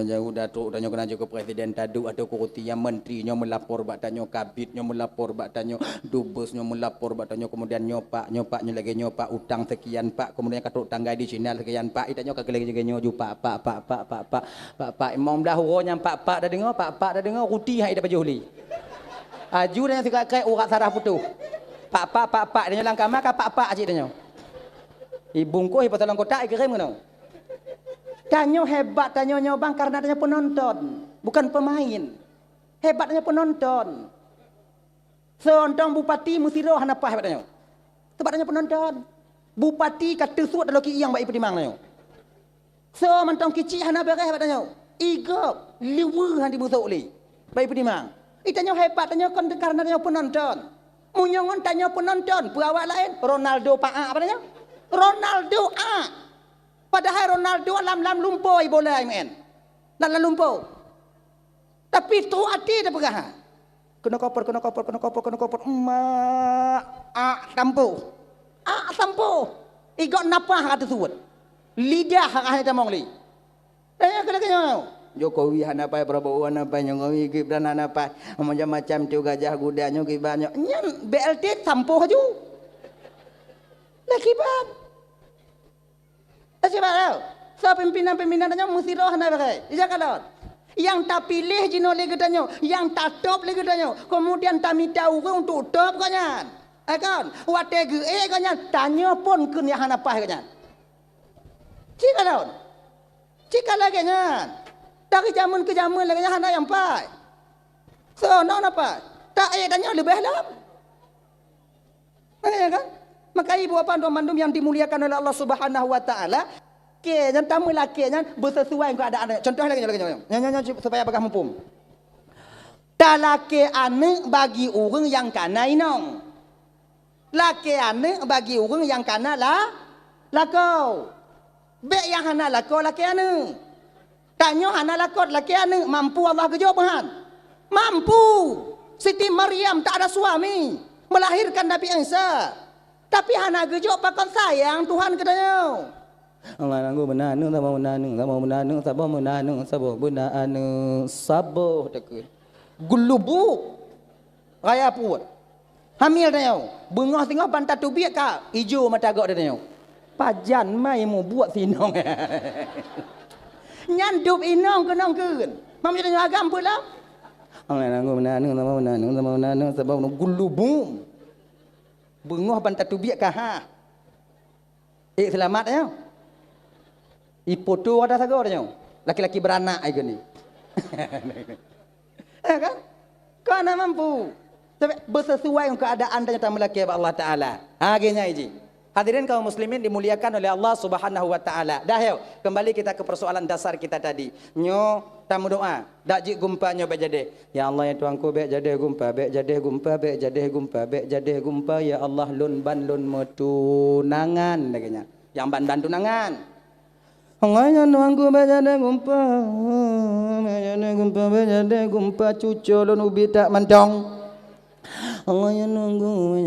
Jauh datuk tanya kena ke presiden tadu atau kurutinya menterinya melapor bak tanya kabitnya melapor bak tanya dubesnya melapor bak tanya kemudian nyopaknya lagi nyopak utang sekian pak kemudian katuk tanggai di Cina sekian pak itanya kagak lagi nyoju pak mau dah huronya pak dah dengar ruti hai dah bajuli aju dan suka kai urat sarah putu pak dia lang kamar ka pak cik dia ibungku pasal kota kirim ngono. Tanyo hebat tanyo bang karena tanya penonton, bukan pemain. Hebatnya penonton. Seondang bupati Musiro hanapa hebat tanyo. Sebabnya penonton. Bupati kata suat dalam ki yang baik pedimang tanyo. So mantong kicik hanapa hebat tanyo. Igop liwu han di musuk li. Baik pedimang. Itanyo hebat tanyo kan karena tanyo penonton. Munyongon tanyo penonton, perawak lain Ronaldo apa tanyo? Ronaldo Padahal Ronaldo lam lumpur bola main. Lam lumpur. Tapi tu hati dah pegah. Kena koper. Tampu. Tampu. Igok napah kata suat. Lidah hak ada mongli. Kena. Jokowi hanapai Prabowo hanapai Jokowi Gibran hanapai macam-macam tu gajah gudanya kibannya. Nyan BLT tampu haju. Lagi bab. Siapa tahu? So pimpinan-pimpinannya mesti roh nak pakai. Iya kalau yang tak pilih jino lagi katanya, yang tak top lagi katanya. Kemudian tak minta orang untuk top kanyan. Kan? Watege kanyan tanya pun kun yang apa kanyan. Cika tahu? Cika lagi kanyan. Dari zaman ke zaman lagi hana yang pai. So non apa? Tak tanya lebih dalam. Kan? Maka ibu bapa tuan mandum yang dimuliakan oleh Allah Subhanahu wa taala, kejan tamu lakinya bersesuaian keadaan. Contoh lagi. Nyanyi supaya bagah mumpung. Laki ane bagi orang yang kana inong. Laki ane bagi orang yang kana lakau. Bek yang hana lakau laki ane. Tanya hana lakau laki ane mampu Allah kejawaban. Mampu. Siti Maryam tak ada suami, melahirkan Nabi Isa. Tapi hana gejok pakon sayang Tuhan katanya. Allah nanggu menanu sabar takut. Gulubu raya puat. Hamil tanya. Bengah tengah bantat tu biak ka. Ijo mata gak tanya. Pajan mai mu buat sinong. Nyandup inong kenong keun. Mam tanya agam pula. Allah nanggu menanu sabar gulubu. Bengah bantat tu biak ka ha. Selamat ya. Ipoto ada sago tanya. Laki-laki beranak ai gini. Kan? Kana mampu. Tapi bersesuai dengan keadaan ternyata melaki Allah Taala. Gini aja. Hadirin kaum muslimin dimuliakan oleh Allah Subhanahu wa taala. Dah yuk, kembali kita ke persoalan dasar kita tadi. Nyo tamu doa, dak jik gumpa nyo bek jade. Ya Allah ya Tuanku bek jade gumpa, bek jade gumpa, bek jade gumpa, bek jade gumpa ya Allah lun ban lun metunangan laganya. Yang ban tunangan. Ngaya Tuanku bek jade gumpa, bek jade gumpa cucu lun ubi tak mentong. Allah yang nunggu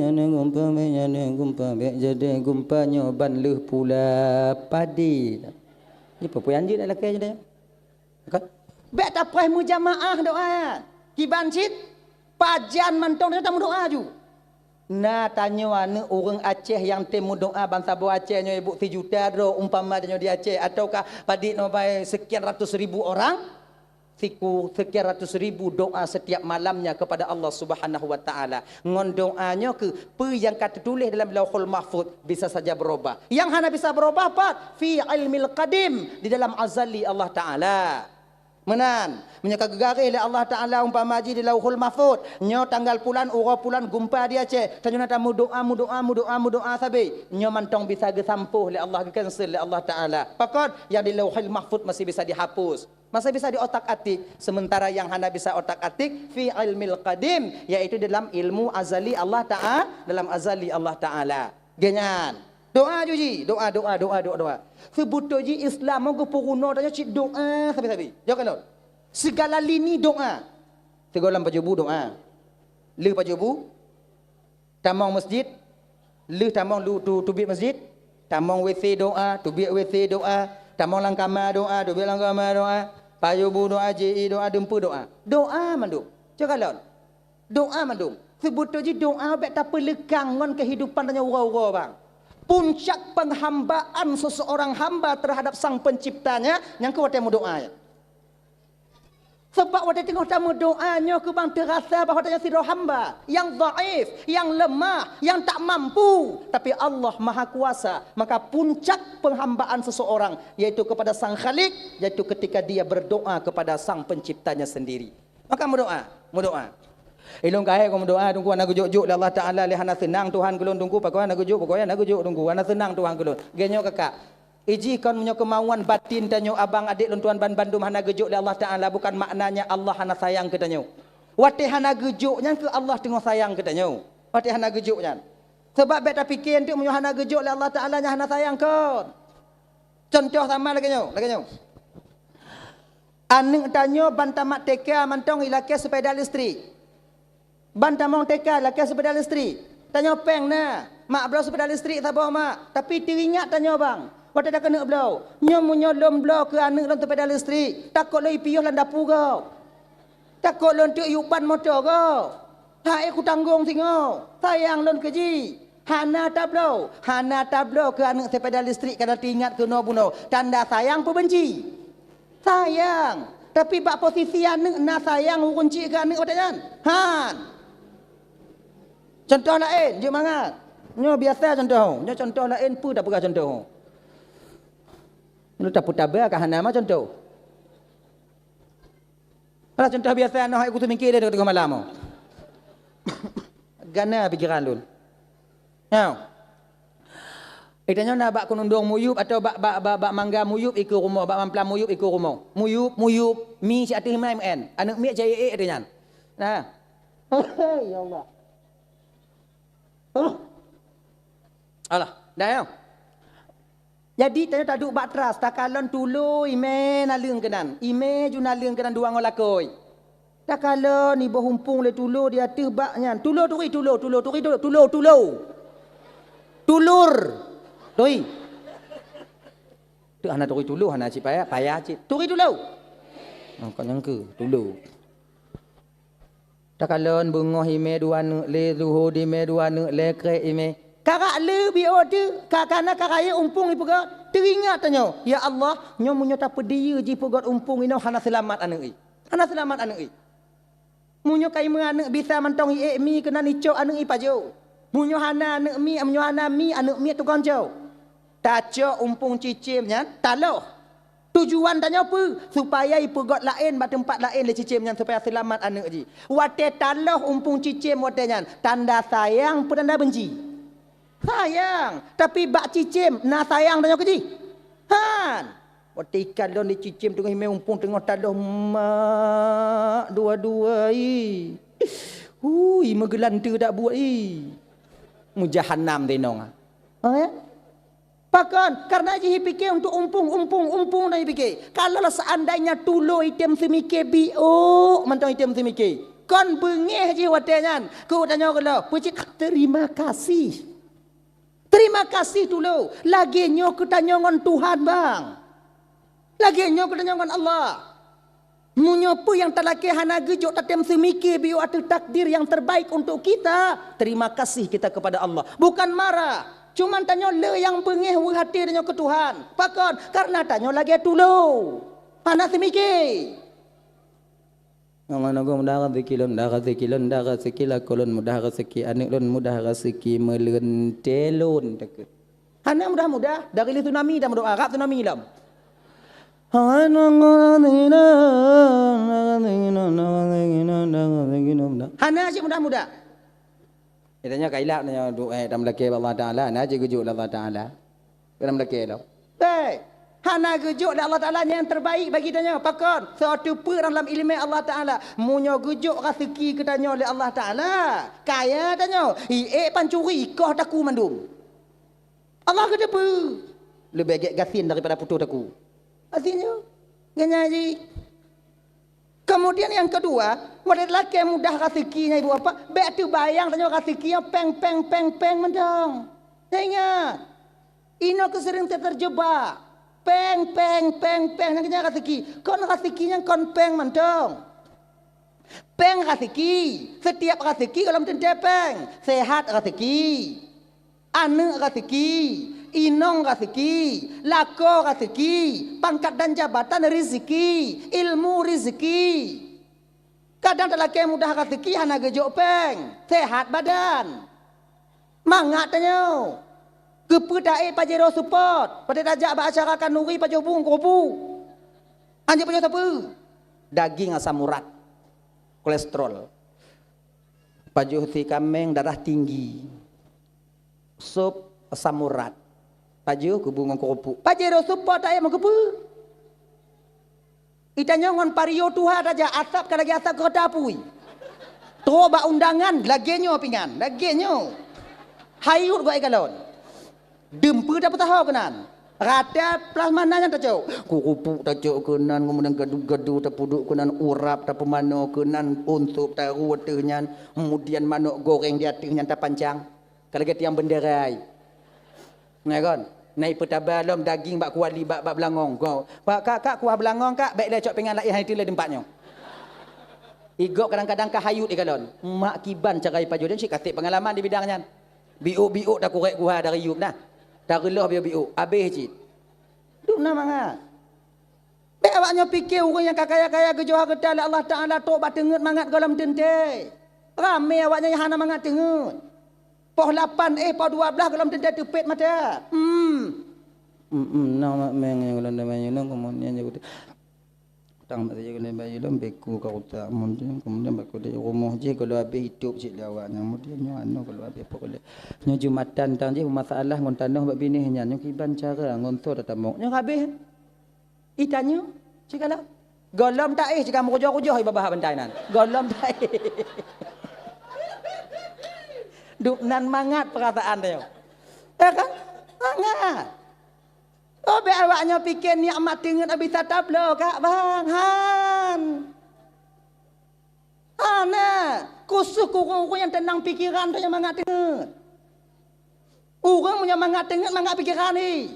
gumpa bek jadi gumpa nyoban leh pula padi. Ni apa yang jadi lelaki aja dia. Kan? Bek tak payah mujamaah doa. Kiban cit pajan mantong dia tamu doa ju. Na tanya ane orang Aceh yang temu doa bangsa bo Aceh nyo ibu 3 juta do umpama dia di Aceh ataukah padi no bai sekian ratus ribu orang. Sekian ratus ribu doa setiap malamnya kepada Allah Subhanahu wa taala. Ngon doanya ke yang kata tulis dalam Lauhul Mahfuz bisa saja berubah. Yang hana bisa berubah apa? Fi ilmil qadim, di dalam azali Allah taala. Menan, menyaka gegari oleh Allah taala umpama ji di Lauhul Mahfuz, nyo tanggal pulan ura pulan gumpa dia Aceh. Tanya tamu doa sabi. Nyo mantong bisa gesampuh oleh Allah, cancel oleh Allah taala. Pakot yang di Lauhul Mahfuz masih bisa dihapus. Masa bisa di otak-atik, sementara yang hana bisa otak-atik fi ilmil qadim, yaitu dalam ilmu azali Allah Ta'ala, dalam azali Allah Ta'ala. Genyan. Doa je ji, doa. Sebuto ji Islam mau puruna tanya cik doa sabi-sabi. Jangan lo. Segala lini doa. Tegolam pajubu doa. Le pajubu. Tamang masjid. Le tamang lu tubik masjid. Tamang WC doa, tubik WC doa, tamang lang kamar doa, tubik lang kamar doa, pajubu doa, JI doa, dempu doa. Doa mandum. Jangan lo. Doa mandum. Sebuto ji doa bet tak pelekang ngon kehidupan tanya ura-ura bang. Puncak penghambaan seseorang hamba terhadap sang penciptanya yang ke waktu doa. Sebab waktu tengok tamu doanya ke bang terasa bahawa tanya sirah hamba yang dhaif, yang lemah, yang tak mampu, tapi Allah Maha Kuasa. Maka puncak penghambaan seseorang yaitu kepada sang Khalik, yaitu ketika dia berdoa kepada sang penciptanya sendiri. Maka berdoa. Ilung kahai kau berdoa tunggu anak gujuk Allah Taala lihana senang Tuhan kulun tunggu pakai anak gujuk tunggu anak senang Tuhan kulun. Genyo kakak. Iji kon menyo kemauan batin tanyo abang adik lun tuan ban bandum hana gujuk Allah Taala bukan maknanya Allah hana sayang ke tanyo. Wate hana gujuknya ke Allah tengok sayang ke tanyo. Wate hana gujuknya. Sebab beta fikir tu menyo hana gujuk Allah Taala nya hana sayang kon. Contoh sama lagi nyo. Aning tanyo bantamak teka mantong ilake sepeda listrik. Bantamong teka laki sepeda listrik. Tanya peng na. Mak belau sepeda listrik tak bawa mak. Tapi teringat tanya bang. Waktu dah kena belau. Nyomunyo lom belau ke anak dalam sepeda listrik. Takut lo ipiyuh lan dapur kau. Takut lo untuk yuban motor kau. Hai aku tanggung singo. Sayang lon keji. Hana tablo ke anak sepeda listrik kerana teringat kena bunuh. Tanda sayang pembenci. Sayang. Tapi bak posisi anak na sayang kunci ke anak wadayan. Han. Contoh lain, dia mangat. Nyo biasa contoh. Nyo contoh lain pun tak pernah contoh. Nyo tak putar ke hana mah contoh. Kalau contoh biasa noh aku tu mikir dia tengah malam. Gana pikiran lun. Now. Itanya nak bak kunundung muyup atau bak mangga muyup ikut rumah, bak mamplam muyup ikut rumah. Muyup mi si atih MN. Anak mi jaya dia. Nah. Ya Allah. Alah, dah ya. Jadi tanya tak duk batras, tak kalon tulu ime nalung kenan. Ime ju nalung kenan dua ngolakoi. Tak kalon ni berhumpung le tulu dia tebaknya. Tulur. Doi. Tu anak tulu hana cip payah cip. Turi tulu. Kau nyangka tulu. Tak kalon bungoh ime dua nuk le zuhur ime dua nuk le krek ime. Karak le bio tu kakana karaya umpung ipu got. Teringat tanya, ya Allah, nyo munyo tak pedia ji pu got umpung ino hana selamat anak i. Hana selamat anak i. Munyo kai menganak bisa mantong i mi kena nicok anak i pajo. Munyo hana anak mi, munyo hana mi anak mi tu konjo. Taco umpung cicimnya taloh. Tujuan tanya apa? Supaya ipu got lain bat tempat lain le cicimnya supaya selamat anak ji. Wate taloh umpung cicim watenya tanda sayang pun tanda benci. Sayang, tapi bak cicim na sayang tanya ke ji. Han. Wate ikan don di cicim tengah me umpung tengah taloh mak dua-dua i. Megelantu tak buat i. Mujahannam denong. Ya? Pakan, karena dia fikir untuk umpung dah fikir. Kalau seandainya tulo item semikir bio, mantong item semikir. Kon bengih je watanya. Ku tanya kalau, pucik terima kasih. Terima kasih tulo. Lagi nyo ku tanya ngon Tuhan bang. Lagi nyo ku tanya ngon Allah. Munyo pu yang talaki hana gejuk tatem semikir bio atau takdir yang terbaik untuk kita. Terima kasih kita kepada Allah. Bukan marah. Cuman tanya le yang bengih hati tanya ke Tuhan. Pakon karena tanya lagi dulu. Anak semikir. Ngomong mudah rezeki kolon mudah rezeki anik lon mudah rezeki melun telun deket. Anak mudah dari tsunami dah berdoa Arab tsunami lam. Hana aja mudah. Itanya kailak nanya doa dalam laki Allah Taala, na je gejuk Allah Taala. Dalam laki lo. Hana gejuk Allah Taala yang terbaik bagi tanya. Pakon suatu per dalam ilmu Allah Taala. Munyo gejuk rezeki ketanya oleh Allah Taala. Kaya tanya. Pancuri kau taku mandum. Allah kata apa? Lebih agak gasin daripada putus aku. Artinya, ganyaji. Kemudian yang kedua, model lelaki yang mudah rezekinya ibu apa? Baik tu bayang tanya rezekinya peng mendong. Saya ingat. Ino kesering terjebak. Peng yang rezeki. Kon rezekinya kon peng mendong. Peng rezeki. Setiap rezeki kalau tentu peng. Sehat rezeki. Anu rezeki. Inong rezeki, lako rezeki, pangkat dan jabatan rezeki, ilmu rezeki. Kadang lelaki yang mudah rezeki hanya gejok peng, sehat badan. Mangat tanya. Kepedai pajero support, pada dajak beracara kanuri pajo bung kopu. Anjir pajo apa? Daging asam urat, kolesterol. Pajo hati kameng darah tinggi. Sup asam urat. Paju ke bunga kerupuk. Pajero support tak ayam kepu. Itanya ngon pario tuha raja asap ke lagi asap ke dapui. Toba undangan lagenyo pingan, lagenyo. Hayut gua ikalon. Dempu dapat tahu kenan. Rata plasmana yang tajau. Kerupuk tajau kenan kemudian gaduh-gaduh tapuduk kenan urap tapumano kenan untuk taruh tehnya kemudian manuk goreng di atasnya tapancang. Kalau kita yang benderai. Nah kan, naik petabalom daging bak kuali bak belangong. Kau, kak kuah belangong kak, baik lecok pengen lagi hari tu le tempatnya. Igok kadang-kadang kahayut ikalon. Mak kiban carai paju dan si kasih pengalaman di bidangnya. Biuk tak kurek kuah dari yub nah. Dari loh biuk. Habis cik. Duk nama ngah. Baik awaknya fikir orang yang kaya-kaya kejoha ketal Allah Ta'ala tobat tengut mangat galam tente. Ramai awaknya yang hana mangat tengut. Poh 8 poh 12 kalau tidak tupit mata. Nama meng kalau namanya nang kemudian jadi tang masa jadi bayi dalam beku kau tak kemudian baku di rumah je kalau habis hidup cik lawaknya kemudian anu kalau habis apa kalau nya jumatan tang je masalah ngon tanah bab bini nya kiban cara ngon tu tatamok nya habis itanya cik kala golom tak cik kamu kujoh-kujoh iba bah bentai nan golom tak Duknan mangat perkataan dia. Ya kan? Mangat. Oh, biar awaknya fikir nikmat dengan habis tatap lo, Kak Bang. Han. Ana, khusus kurang yang tenang pikiran tu yang mangat dengan. Orang punya mangat dengan mangat pikiran ni.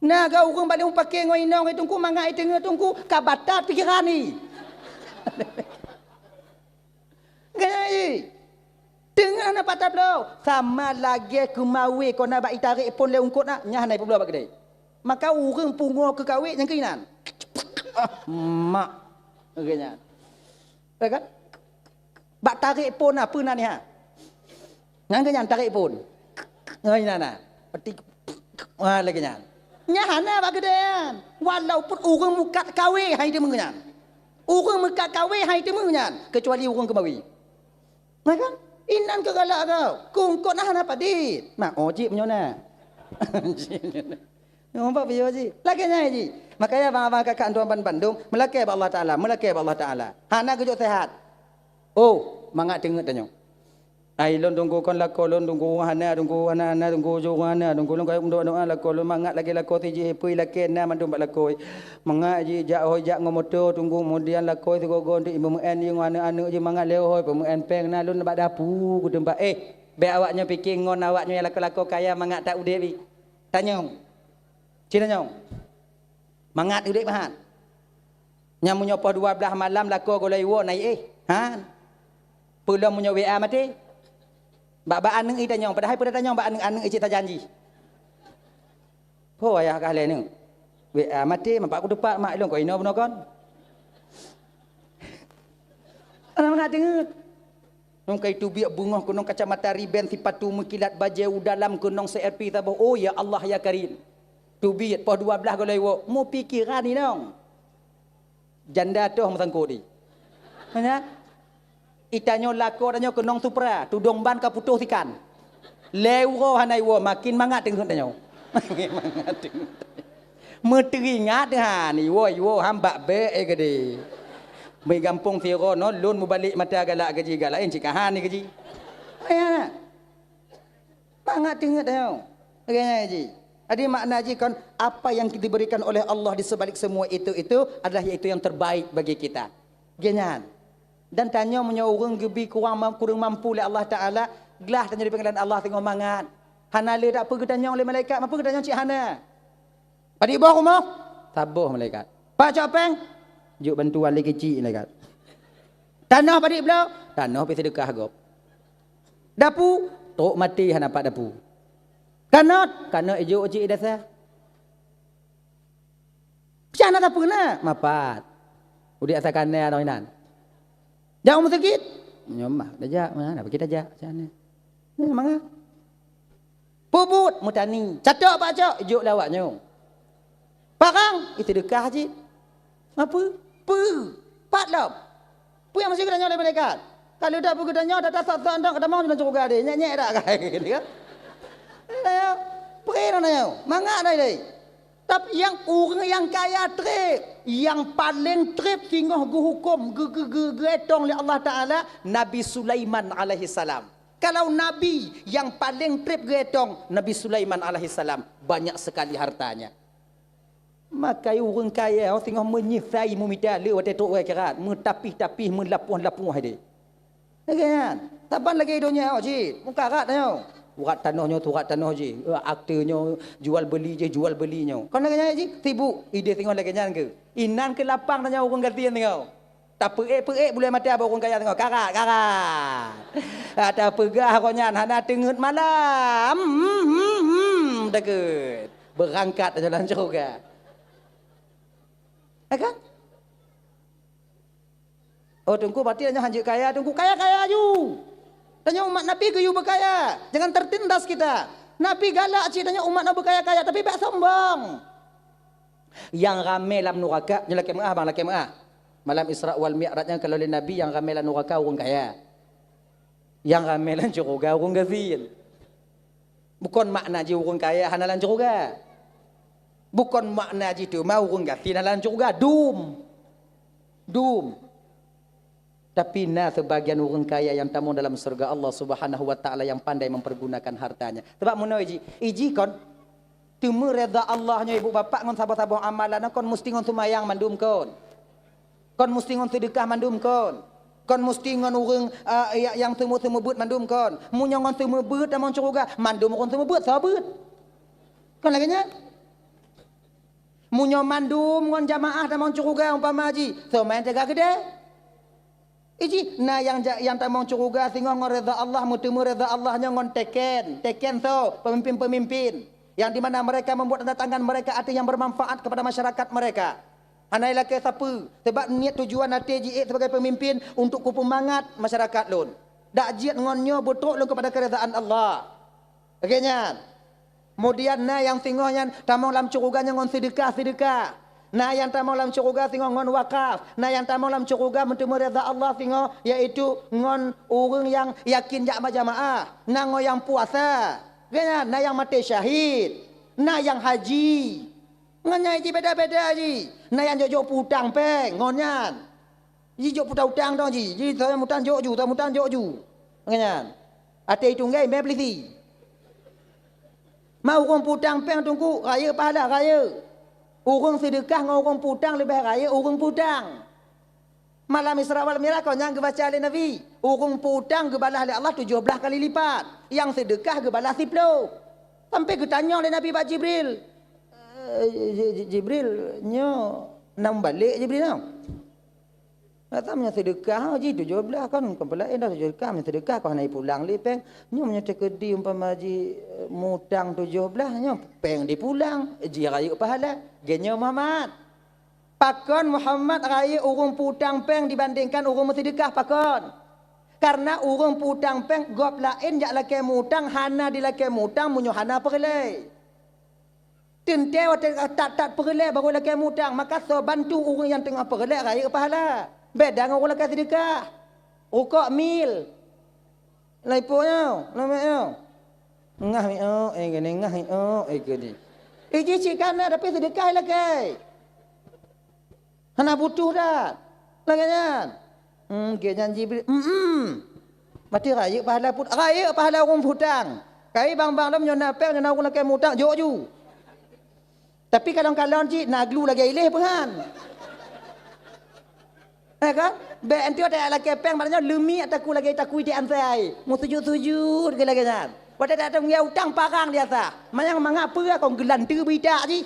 Nah, kau orang balik pakai ngoi nong itu ku mangat dengan tungku kabatat pikiran ni. Gaya dengan apa tak belum sama lagi kemawi kau nak baik tarik pun le ungkut nak nyah naik pula bagi dia maka orang pungo ke kawin yang keinan mak agaknya kan bak tarik pun apa nak ni ha yang kenyan tarik pun ngai nana peti lagi nya nyah na bagi dia walaupun orang muka kawin hai dia mengenyan orang muka kawin hai dia mengenyan kecuali orang kemawi kan Inan ke galak kau. Kungkot nah apa dit? Mak ojib nyo na. Nampak video ji. Lakinya ji. Makanya abang-abang kakak tuan Bandung melaki Allah Taala, melaki Allah Taala. Hana kejut sehat. Oh, mangat dengat tanyo. Ai lon tunggu kon lako lon tunggu hana tunggu ana tunggu jurana tunggu lon kaya doa lako lon mangat lagi lako tiji pui laki na mandum bak lako. Mangat ji jak hoi jak ngomoto tunggu kemudian lako tu go untuk ibu en yang anu ji mangat leo hoi pemen peng na lon bak dapu ku tempat be awaknya fikir ngon awaknya lako-lako kaya mangat tak udek bi. Tanyong. Cina nyong. Mangat udek bahan. Nyamu nyopo 12 malam lako golai wo naik han. Pulang punya WA mati. Bak aneng i tanyong padahal pada tanyong bak aneng cik tak janji. Po ayah kah le WA mati mampak aku depak mak long ko ino beno kon. Ana nak dengar. Nong kai tu biak bunga kunong kacamata riben sifat tu mekilat bajau dalam kunong CRP tabah oh ya Allah ya Karim. Tu biak po 12 golai wo mu pikiran ni nong. Janda tu hang sangko di. Mana? Itanyo lako danyo kenong supra tudong ban ka putuh sikan lewo hanai wo makin mangat tengok danyo makin mangat tengok meteringat ha ni wo hamba be gede mai gampung siro no lun mu balik mata galak gaji galak en cikahan ni gaji ayana mangat tengok danyo Okay, Haji. Jadi makna Haji kan apa yang diberikan oleh Allah di sebalik semua itu adalah iaitu yang terbaik bagi kita. Genyan. Dan tanya menyorong gebi kurang mampu oleh Allah Taala, gelah tanya di panggilan Allah tengok mangat. Hana le tak pergi tanya oleh malaikat, apa pergi tanya cik Hana. Padi bawah rumah, tabuh malaikat. Pak Copeng, juk bantuan lagi kecil malaikat. Tanah padi belau, tanah pergi sedekah gop. Dapu, tok mati hana pak dapu. Kanot ijo cik dasa. Siapa tak pernah? Mapat. Udah asalkan ni atau inan. Jauh masjid. Nyomah, dajak mana? Pergi dajak sana. Ni mangga. Puput mutani. Catok pak cok, ijuk lawaknya. Parang itu dekah haji. Apa? Pat lam. Pu yang masih kena oleh malaikat. Kalau dah pergi tanya dah tak tak kata mau nak cukup dia. Nyek dak gitu kan. Ayo, pergi nanya. Mangga dah. Tapi yang orang yang kaya trip, yang paling trip tinggal hukum getong oleh Allah Taala Nabi Sulaiman alaihi salam. Kalau nabi yang paling trip getong Nabi Sulaiman alaihi salam, banyak sekali hartanya. Maka orang kaya tengah menyifai memidale waktu tu akhirat, mentapih-tapih melapuh-lapuh dia. Kan? Taban lagi dunia haji, muka rat tanya. Urat tanahnya tu urat tanah je. Aktornya jual belinya. Kau nak kena je? Tibu. Ide tengok lagi jangan ke? Inan ke lapang tanya orang gantian tengok. Tak perik boleh mati apa orang kaya tengok. Karat. Tak pegah kau nyan. Hana tengut malam. Deket. Berangkat jalan juga. Kan? Oh tunggu berarti hanya hanjik kaya. Tunggu kaya-kaya ju. Tanya umat Nabi ke you berkaya. Jangan tertindas kita. Nabi galak cik tanya umat Nabi berkaya-kaya. Tapi tak sombong. Yang ramai dalam neraka. Ini laki ma'ah bang, laki ma'ah. Malam Isra' wal Mi'rajnya kalau oleh Nabi yang ramai dalam neraka orang kaya. Yang ramai dalam syurga orang gazil. Bukan makna je orang kaya hana dalam syurga. Bukan makna je tu mau orang gazil dalam syurga. Dum. Tapi sebagian orang kaya yang tamu dalam surga Allah Subhanahu wa taala yang pandai mempergunakan hartanya. Sebab mun iji kon temu redha Allahnya ibu bapa ngon sabar-sabar amalan kon mesti ngon sumayang mandum kon. Kon mesti ngon sedekah mandum kon. Kon mesti ngon urang yang temu-temu beut mandum kon. Mun ngon temu beut amon surga mandum kon temu beut sabut. Kon laginya mun mandum ngon jamaah amon surga umpama haji. So main jaga gede. Iji yang tak mau curuga tengok ngon redha Allah mutemu redha Allahnya ngon teken so pemimpin-pemimpin yang di mana mereka membuat tanda tangan mereka ada yang bermanfaat kepada masyarakat mereka. Anailah ke siapa? Sebab niat tujuan hati ji sebagai pemimpin untuk kupumangat masyarakat lun. Dak jiat ngonnya betul lun kepada keredaan Allah. Okeynya. Kemudian yang tengoknya tamang dalam curuganya ngon sedekah. Yang tamu dalam syurga tengok ngon wakaf. Yang tamu dalam syurga bertemu redha Allah tengok iaitu ngon orang yang yakin jak jamaah. Ngo yang puasa. Kan? Yang mati syahid. Yang haji. Ngonnya haji beda-beda haji. Yang jok putang peng ngonyan. Ji jok putang dong ji. Ji saya mutan jok ju. Kan? Ate itu ngai me beli. Mau orang putang peng tunggu raya pahala raya. Orang sedekah dengan orang putang lebih raya orang putang. Malam Isra wal Mi'raj kau yang kebaca oleh Nabi. Orang putang kebalah oleh Allah 17 kali lipat. Yang sedekah kebalah 10. Sampai ketanya oleh Nabi Pak Jibril. Jibril nang balik Jibril nang. Datangnya sedekah haji 17 kan kepala dah sedekah sedekah kau naik pulang lipeng nyo menyete kedi umpama haji mutang 17 nyo peng di pulang ji raya pahala genyo Muhammad pakon Muhammad raya urang putang peng dibandingkan urang sedekah pakon karena urang putang peng gop lain jak lake mutang hana di lake mutang munyo hana perlei tente tak perlei baru lake mutang maka so bantu urang yang tengah perlei raya pahala. Beda dengan orang kasih sedekah. Rukuk mil. Laiponya, namanya. Ngah gini ngah gini. Iji cikana tapi sedekah lagi. Hana butuh dah. Laginya. Genyan Jibril. Mati raya pahala orang hutang. Kai bang-bang dah menyo napeng nak nak ke mutang jok ju. Tapi kadang-kadang cik naglu lagi ilih pun. Kan? Be antio ada lagi peng maknanya lumi ataku lagi takui di antai. Mu sujud-sujud ke lagi kan. Pada datang dia utang parang dia sah. Mayang mengapa kau gelan tu bidak ji.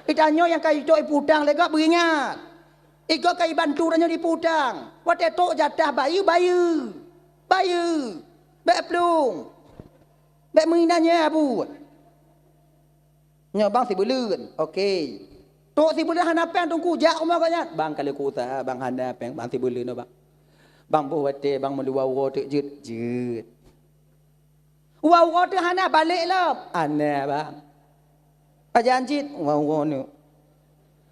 Itanyo yang kai tok putang lega beringat. Iko kai bantu danyo di putang. Pada tok jatah bayu. Be plung. Be menginanya abu. Nyo bang si belun. Okey. Tok si boleh hana peng tungku jak umah kanya. Bang kalau ku usaha bang hana peng bang si boleh no bang. Bang buat bang melua ro tu jut. Wow ro tu hana balik lah. Hana bang. Ajan jit wow ro nu.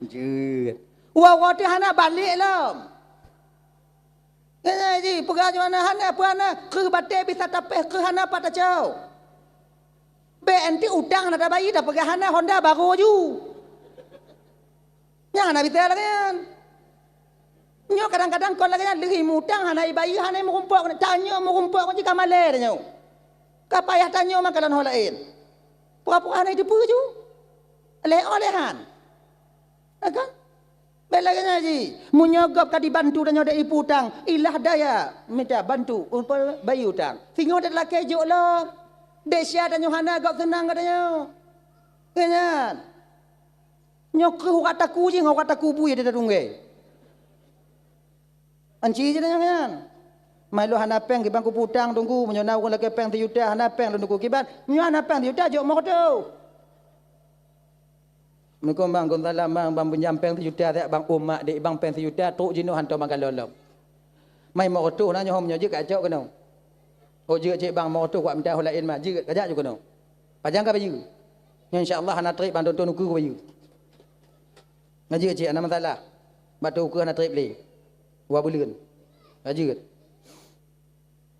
Jut. Wow ro tu hana balik lah. Kena ji pergi mana hana puana ke batai bisa tapeh ke hana pada jauh. Be enti utang nak bayi dah pergi hana Honda baru ju. Yang nak bicara lagi kan. Nyo kadang-kadang kau lagi lagi mutang hanai bayi hanai merumpok tanya merumpok kau jika maler nyo. Kau payah tanya makalan hal lain. Pura-pura hanai depu ju. Oleh-olehan. Kan? Belagi ngaji. Menyogop ka dibantu dan nyodak ipu utang. Ilah daya minta bantu bayi utang. Singo dak laki juk lah. Desya dan Yohana gak senang katanya. Kenyan. Nyok ke kataku je ngau kataku bu ya dia tunggu. Anci je jangan. Mai lo hana peng ki bangku putang tunggu menyona ko lagi peng tiuta hana peng tunggu kiban. Nyo hana peng tiuta jok mo tu. Mekom bang gon salam bang pinjam peng tiuta tak bang umak dek bang peng tiuta tok jino hanto makan lolom. Mai mo tu na nyo hom nyo je ka jok kono. Oh je cik bang mo tu kuat minta hol lain mah je ka jak ju kono. Pajang ka baju. Insya-Allah hana trip bang tonton ku baju. Ngaji cik ana masalah. Batu ke ana trip le. Wa bulan. Ngaji.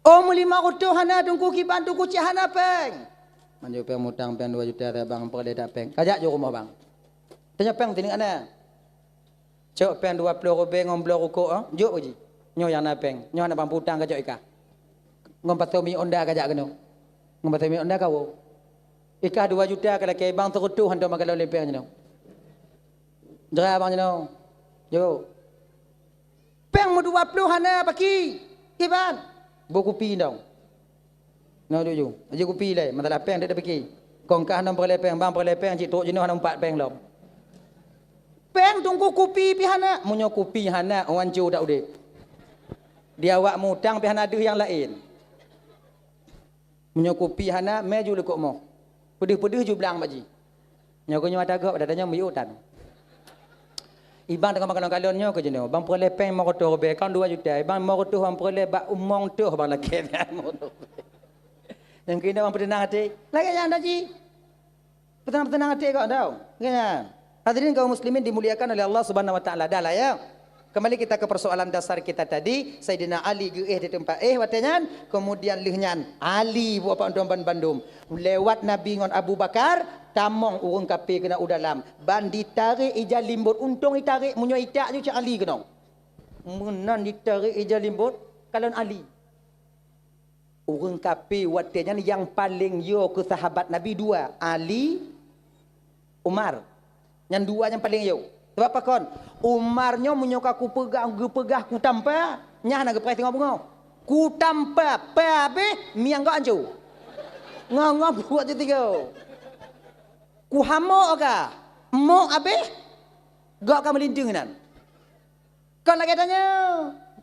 Oh mulima kutu hana tungku ki bantu ku cik hana peng. Manjo peng mutang peng 2 juta dah bang perle dak peng. Kajak jo rumah bang. Tanya peng tining ana. Cok peng 20 robeng ngom blok rukuk ah. Jok uji. Nyo yang na peng. Nyo ana bang putang kajak ika. Ngom patomi onda kajak keno. Ngom patomi onda kau. Ika 2 juta kala ke bang terutu hanto magalo lepeng nyo. Dera bang jeno. Jo. Peng mu 20 hana paki. Iban. Buku pi dong. No jo. Aje kopi le, masalah peng dak paki. Kongkah nom perle peng bang perle peng cik tok jeno hana 4 peng lom. Peng tunggu kopi pi hana. Munyo kopi hana orang jo dak udik. Dia awak mutang pi hana ada yang lain. Munyo kopi hana meju lekuk mo. Pedih-pedih ju belang baji. Nyo ko nyo ada gak dadanya muyutan. Ibang tengah makan kalonnya ke jenuh. Bang perle peng mau kotor be kan 2 juta. Ibang mau kotor bang perle bak umong tu bang laki mau tu. Yang kena bang bertenang hati. Lagi jangan daji. Bertenang hati kau tahu. Kena. Hadirin kaum muslimin dimuliakan oleh Allah Subhanahu Wa Taala. Dah lah ya. Kembali kita ke persoalan dasar kita tadi. Sayyidina Ali geeh di tempat watanya. Kemudian lihnyan Ali buat pak Bandung. Lewat Nabi ngon Abu Bakar. Tamong urung kape kena udalam. Ban ditarik ijal limbut. Untung ditarik munyo itak je cak Ali kena. Menan ditarik ijal limbut. Kalon Ali. Urung kape watanya yang paling yo ke sahabat Nabi 2. Ali, Umar. Yang 2 yang paling yo. Sebab apa kon? Umarnya menyoka ku pegah ku tampa. Nyah nak gepai tengok bunga. Ku tampa pa be miang gak anju. Ngangap buat je tiga. Ku hamo ka. Mo abe gak ka melindung nan. Kon lagi tanya.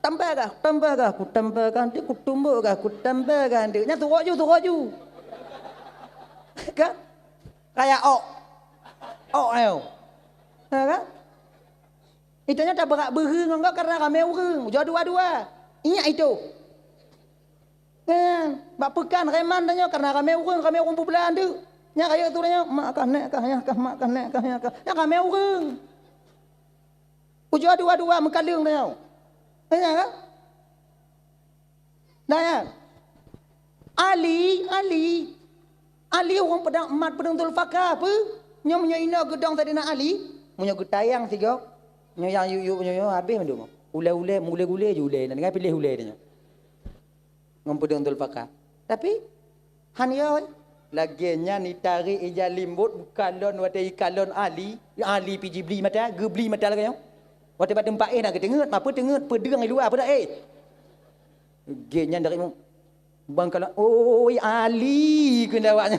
Tampa kah? Ku tampa kan dia ku tumbuk kah? Ku tampa kan dia. Nya turut ju. Kan? Kayak ayo. Kan? Itanya tak berak bereng enggak karena ramai orang. Jauh dua-dua. Ingat itu. Kan? Bak pekan reman tanya karena ramai orang berbelan tu. Nya kaya tu tanya, mak kah nek kah ya kah mak kah nek kah ya kah. Ya ramai orang. Ujung dua-dua mengkalung tanya. Tanya kan? Dah ya. Ali orang pedang emat pedang Zulfaqar apa? Nya punya ina gedang tadi nak Ali, punya getayang tiga. Nya yang yu habis mendung. Mule-gule je ulai. Nak pilih ulai dia. Ngom pedang Zulfaqar. Tapi han ya Laginya ni tarik ijal limbut kalon watai kalon Ali pergi beli mata, ge beli mata lagi yo. Watai pada tempat nak ketengut, apa tengut pedang di luar apa dah Genya dari bang kalau oi Ali kena awaknya.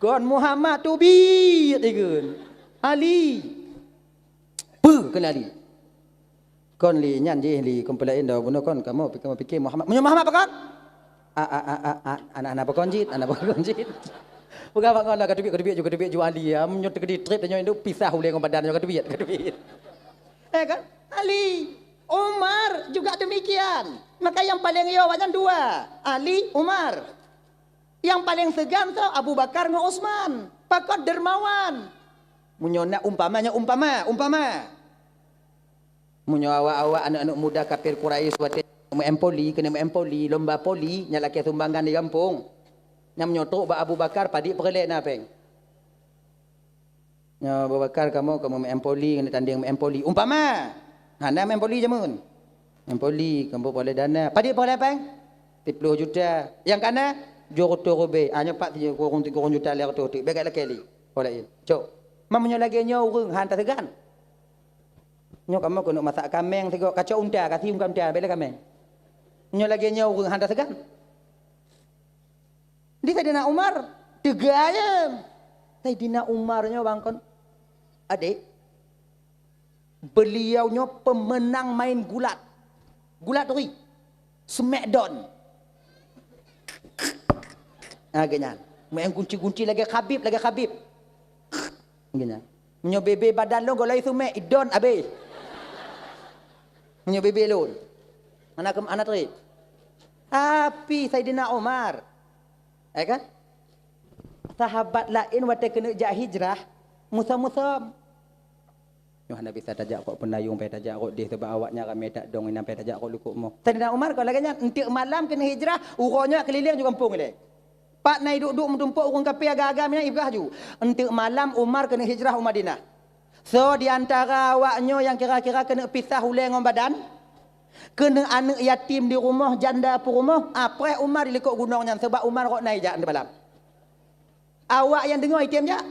Kon Muhammad tu bi tigun. Ali. Kena Ali. Kon li nyan je li kompelain dah bunuh kon kamu fikir Muhammad. Muhammad apa kon? Anak-anak berkonjit, anak berkonjit. Bukan apa kon lah kedebit jual Ali ya, menyot kedi trip dan itu pisah oleh ngom badan kedebit. Kan? Ali, Umar juga demikian. Maka yang paling yawajan dua, Ali, Umar. Yang paling segan tu Abu Bakar dengan Utsman. Pakot dermawan. Munyona umpama. Munyo awak-awak anak-anak muda kafir Quraisy wate kena empoli, lomba poli, nyalaki sumbangan di kampung. Yang menyotok ba Abu Bakar padik perelek na peng. Ya Abu Bakar kamu empoli kena tanding empoli. Umpama. Hana empoli jamun. Empoli kamu boleh dana. Padik boleh peng? 30 juta. Yang kana jodoh robe. Hanya 4 kurang juta lek tu. Bagai lagi li. Boleh. Cok. Mamnya lagi nya urang hantar tegan. Nyo kamu kena masak kameng tengok kacau unta kasi unta bela kameng. Nyo lagi nya urang hantar tegan. Di Saidina Umar tegaya. Saidina Umarnya bangkon. Adik. Beliaunya pemenang main gulat. Gulat tu Smackdown. Agaknya. Main kunci-kunci lagi Khabib. Agaknya. Menyo bebe badan lo golai sumek idon abe. Menyo bebe lo. Anak tu. Tapi Saidina Umar. Kan? Sahabat lain waktu kena jak hijrah, musam-musam. Yohana bisa tajak kok penayung pe tajak kok dia sebab awaknya ramai tak dong ina pe tajak kok lukuk mo. Saidina Umar kalau laganya entik malam kena hijrah, uronya keliling juga kampung le. Pak nai duduk mentumpuk urang kafir agak-agak mina ibrah ju. Entik malam Umar kena hijrah ke Madinah. So di antara awaknya yang kira-kira kena pisah ulai ngom badan, kena anak yatim di rumah, janda pun rumah, apa Umar dilekuk gunungnya sebab Umar kok naik jak di malam. Awak yang dengar item jak?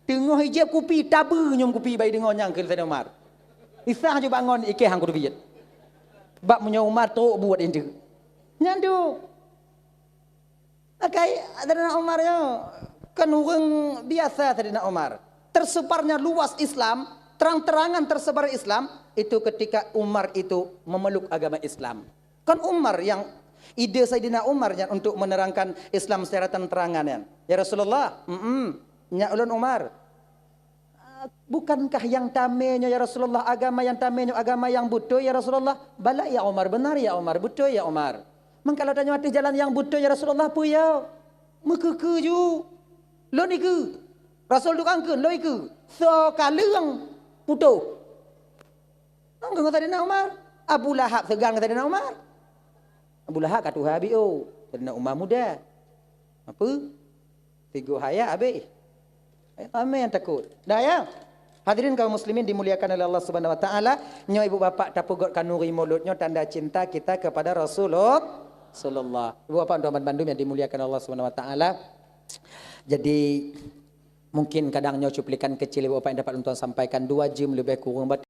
Tengah hijab kopi, tabu nyum kopi bayi dengar nyang ke Saidina Umar. Isah je bangun ikeh hang kudu bijit. Bab punya Umar teruk buat itu. Nyandu. Akai Saidina Umar yo kan orang biasa Saidina Umar. Tersebarnya luas Islam, terang-terangan tersebar Islam itu ketika Umar itu memeluk agama Islam. Kan Umar yang ide Saidina Umar yang untuk menerangkan Islam secara terang-terangan. Ya Rasulullah, nya ulun Umar. Bukankah yang tamenya ya Rasulullah agama yang tamenya agama yang betul ya Rasulullah? Bala ya Umar, benar ya Umar, betul ya Umar. Mengkalau tanya mati jalan yang betul ya Rasulullah pu ya. Mekeke ju. Lo ni ke? Rasul tu kangkeun lo iku. So kaleng putu. Nang Saidina Umar. Abu Lahab segan Saidina Umar. Abu Lahab katu habio. Saidina Umar muda. Apa? Tiga haya habis. Ramai yang takut. Dah ya. Hadirin kaum muslimin dimuliakan oleh Allah Subhanahu wa taala, nyo ibu bapa tapugot kanuri mulutnya tanda cinta kita kepada Rasulullah sallallahu. Ibu bapa tuan Bandung yang dimuliakan Allah Subhanahu wa taala. Jadi mungkin kadang nyo cuplikan kecil ibu bapa yang dapat tuan sampaikan 2 jam lebih kurang